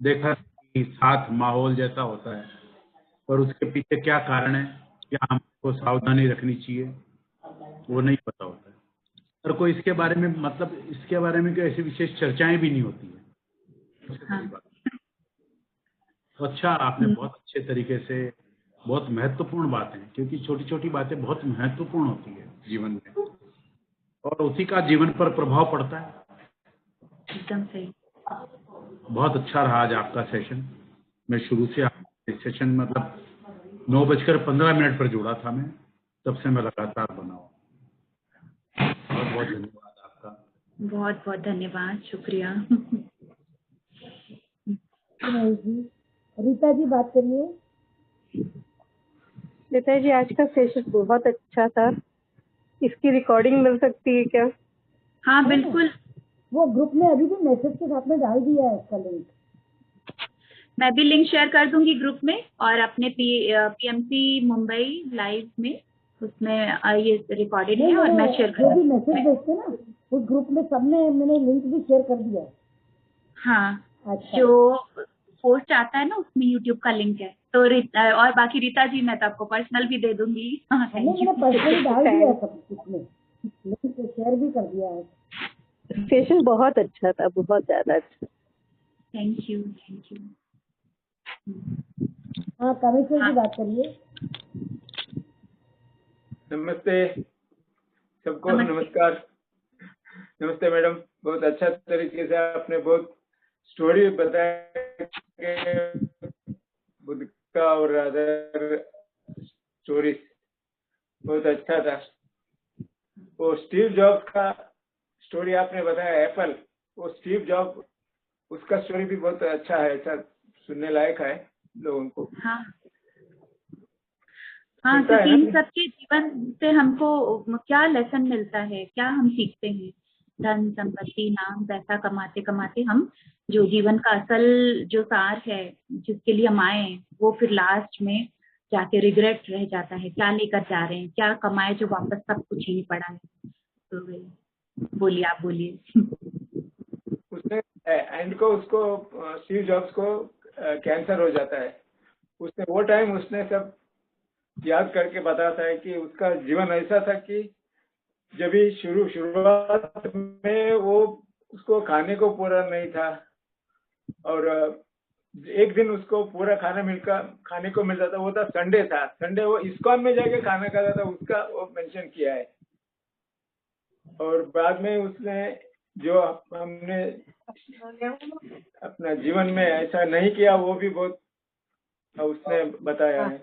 देखा कि साथ माहौल जैसा होता है, पर उसके पीछे क्या कारण है, क्या हमको सावधानी रखनी चाहिए, वो नहीं पता होता है। और कोई इसके बारे में, मतलब इसके बारे में कोई ऐसी विशेष चर्चाएं भी नहीं होती है। सबसे बड़ी बात। तो अच्छा, आपने बहुत अच्छे तरीके से, बहुत महत्वपूर्ण बातें, क्योंकि छोटी छोटी बातें बहुत महत्वपूर्ण होती है जीवन में, और उसी का जीवन पर प्रभाव पड़ता है। एकदम सही। बहुत अच्छा रहा आज आपका सेशन। मैं शुरू से सेशन मतलब 9:15 पर जुड़ा था मैं, तब से मैं लगातार बना हूँ। बहुत बहुत धन्यवाद आपका। बहुत बहुत धन्यवाद, शुक्रिया। महेश जी। रीता जी बात करिए। रीता जी, आज का सेशन बहुत अच्छा था, इसकी रिकॉर्डिंग मिल सकती है क्या? हाँ बिल्कुल, वो ग्रुप में अभी भी मैसेज के साथ में डाल दिया है इसका लिंक। मैं भी लिंक शेयर कर दूंगी ग्रुप में, और अपने पीएमसी मुंबई लाइव में, उसमें ये रिकॉर्डेड है और मैं शेयर कर जो भी मैसेज भेजते ना उस ग्रुप में सबने, मैंने लिंक भी शेयर कर दिया है। हाँ अच्छा। जो पोस्ट आता है ना उसमें यूट्यूब का लिंक है, तो और बाकी रीता जी मैं तो आपको पर्सनल भी दे दूंगी। हाँ, मैंने पर्सनली डाल दिया है सब उसमें, लिंक शेयर भी कर दिया है। सेशन बहुत अच्छा था, बहुत ज्यादा अच्छा। Thank you thank you. हाँ कामेश्वर जी बात करिए। नमस्ते सबको। नमस्ते। नमस्कार। नमस्ते मैडम, बहुत अच्छा तरीके से आपने बहुत स्टोरी बताया कि बुद्ध का और अदर स्टोरी बहुत अच्छा था। वो स्टीव जॉब्स का स्टोरी आपने बताया, एप्पल, वो स्टीव जॉब उसका स्टोरी भी बहुत अच्छा है, ऐसा सुनने लायक है लोगों को। हाँ हाँ, मिलता है क्योंकि इन ना? सबके जीवन से हमको क्या लेसन मिलता है, क्या हम सीखते हैं। धन संपत्ति नाम पैसा कमाते कमाते हम जो जीवन का असल जो सार है जिसके लिए हम आए हैं, वो फिर लास्ट में जाके रिग्रेट रह जाता है। क्या लेकर जा रहे हैं, क्या कमाए जो वापस सब कुछ ही नहीं पड़ा है। तो बोलिए, आप बोलिए। उसने एंड को उसको स्टीव जॉब्स को कैंसर हो जाता है। उसने वो टाइम उसने सब याद करके बताता है कि उसका जीवन ऐसा था कि जब भी शुरुआत में वो उसको खाने को पूरा नहीं था, और एक दिन उसको पूरा खाने को मिलता था, वो था संडे था। संडे वो इस्कॉन में जाके खाना खाता था, उसका वो मेंशन किया है। और बाद में उसने जो हमने अपना जीवन में ऐसा नहीं किया वो भी बहुत उसने बताया है।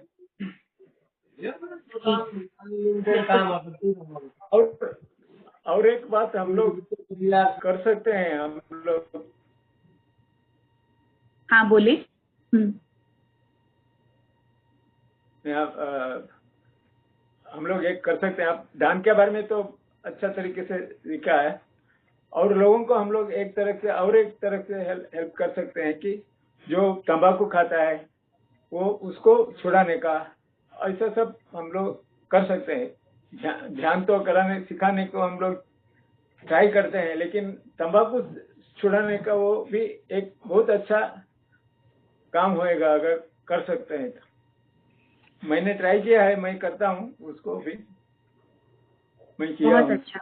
और एक बात हम लोग कर सकते हैं, हम लोग। हाँ बोले। हम लोग एक कर सकते हैं, आप दान के बारे में तो अच्छा तरीके से लिखा है, और लोगों को हम लोग एक तरह से हेल्प कर सकते हैं कि जो तंबाकू खाता है वो उसको छुड़ाने का, ऐसा सब हम लोग कर सकते हैं। ध्यान तो कराने सिखाने को हम लोग ट्राई करते हैं, लेकिन तंबाकू छुड़ाने का वो भी एक बहुत अच्छा काम होएगा अगर कर सकते हैं तो। मैंने ट्राई किया है, मैं करता हूँ उसको भी, मैं किया बहुत हूँ। अच्छा,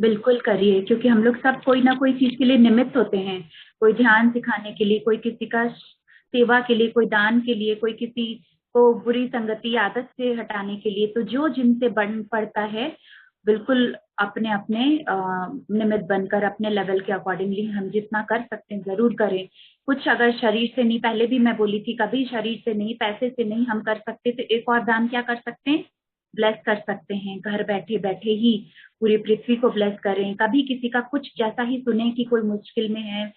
बिल्कुल करिए, क्योंकि हम लोग सब कोई ना कोई चीज के लिए निमित्त होते हैं। कोई ध्यान सिखाने के लिए, कोई किसी का सेवा के लिए, कोई दान के लिए, कोई किसी को बुरी संगति आदत से हटाने के लिए। तो जो जिनसे बन पड़ता है, बिल्कुल अपने अपने निमित्त बनकर अपने लेवल के अकॉर्डिंगली हम जितना कर सकते हैं जरूर करें। कुछ अगर शरीर से नहीं, पहले भी मैं बोली थी, कभी शरीर से नहीं, पैसे से नहीं हम कर सकते तो एक और दान क्या कर सकते हैं, ब्लेस कर सकते हैं। घर बैठे बैठे ही पूरी पृथ्वी को ब्लेस करें। कभी किसी का कुछ जैसा ही सुने कि कोई मुश्किल में है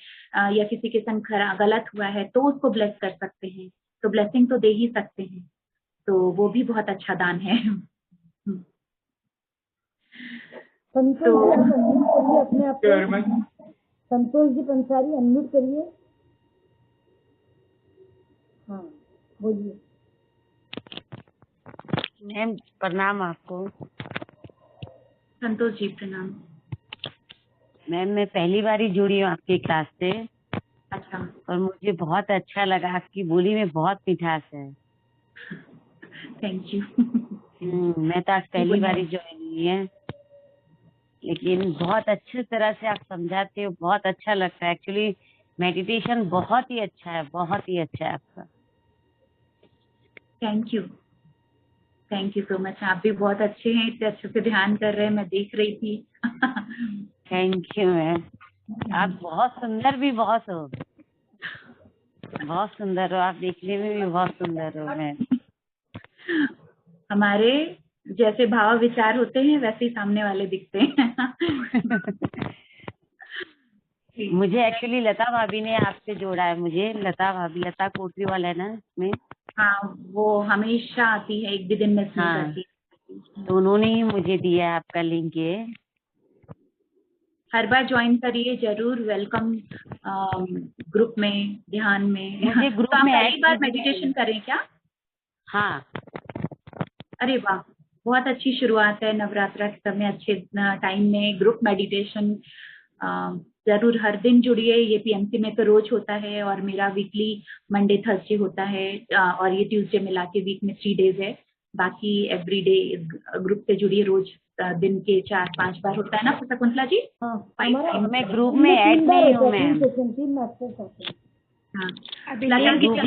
या किसी के संग गलत हुआ है तो उसको ब्लेस कर सकते हैं। तो ब्लेसिंग तो दे ही सकते हैं, तो वो भी बहुत अच्छा दान है। संतोष जी आप अनम्यूट करिए अपने आप वेरी मच। को। संतोष जी पंसारी अनम्यूट करिए। हाँ बोलिए। मैम प्रणाम आपको। संतोष जी प्रणाम। मैम मैं पहली बार ही जुड़ी हूँ आपकी क्लास से, अच्छा, और मुझे बहुत अच्छा लगा। आपकी बोली में बहुत मिठास है। Thank you. मैं तो आज पहली बार ही ज्वाइन हुई है, लेकिन बहुत अच्छी तरह से आप समझाते हो, बहुत अच्छा लगता है। एक्चुअली मेडिटेशन बहुत ही अच्छा है, बहुत ही अच्छा है आपका। Thank you so much. आप भी बहुत अच्छे हैं, इतने अच्छे से ध्यान कर रहे हैं, मैं देख रही थी। Thank you ma'am. आप बहुत सुंदर भी बहुत हो, बहुत सुंदर हो आप, देखने में भी बहुत सुंदर हो मैम। हमारे जैसे भाव विचार होते हैं वैसे ही सामने वाले दिखते हैं। मुझे एक्चुअली लता भाभी ने आपसे जोड़ा है। मुझे लता भाभी, लता कोटरी वाला है ना में। हाँ, वो हमेशा आती है, एक भी दिन मिस नहीं करती। तो उन्होंने ही मुझे दिया है आपका लिंक। ये हर बार ज्वाइन करिए जरूर, वेलकम ग्रुप में, ध्यान में। मुझे ग्रुप तो आप में पहली बार मेडिटेशन करें क्या? हाँ। अरे वाह, बहुत अच्छी शुरुआत है। नवरात्रा के समय अच्छे टाइम में ग्रुप मेडिटेशन जरूर हर दिन जुड़िए। ये पीएमसी में तो रोज होता है, और मेरा वीकली मंडे थर्सडे होता है, और ये ट्यूसडे मिला के वीक में 3 डेज है। बाकी एवरीडे ग्रुप से जुड़िए, रोज दिन के 4-5 बार होता है ना शकुंतला जी? मैं ग्रुप में ऐड नहीं हूँ मैम। तीन मास्टर्स होते हैं। हाँ, लता जी के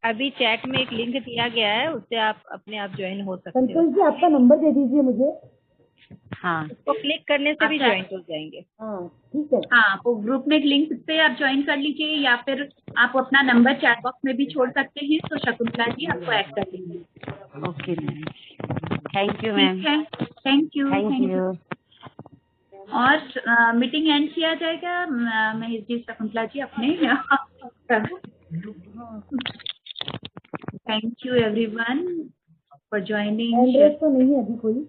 अभी चैट में एक लिंक दिया गया है, उससे आप अपने आप ज्वाइन हो सकते हो। संतोष जी आपका नंबर दे दीजिए मुझे। हाँ उसको क्लिक करने से भी अच्छा। ज्वाइन हो जाएंगे। हाँ ठीक है। हाँ, वो ग्रुप में एक लिंक पे आप ज्वाइन कर लीजिए, या फिर आप अपना नंबर चैट बॉक्स में भी छोड़ सकते हैं, तो शकुंतला जी आपको ऐड कर लेंगे। Okay ma'am, thank you ma'am. ठीक है, थैंक यू। Thank you. और मीटिंग एंड किया जाएगा महेश जी, शकुंतला जी अपने। Thank you everyone for joining. Android तो नहीं है अभी कोई।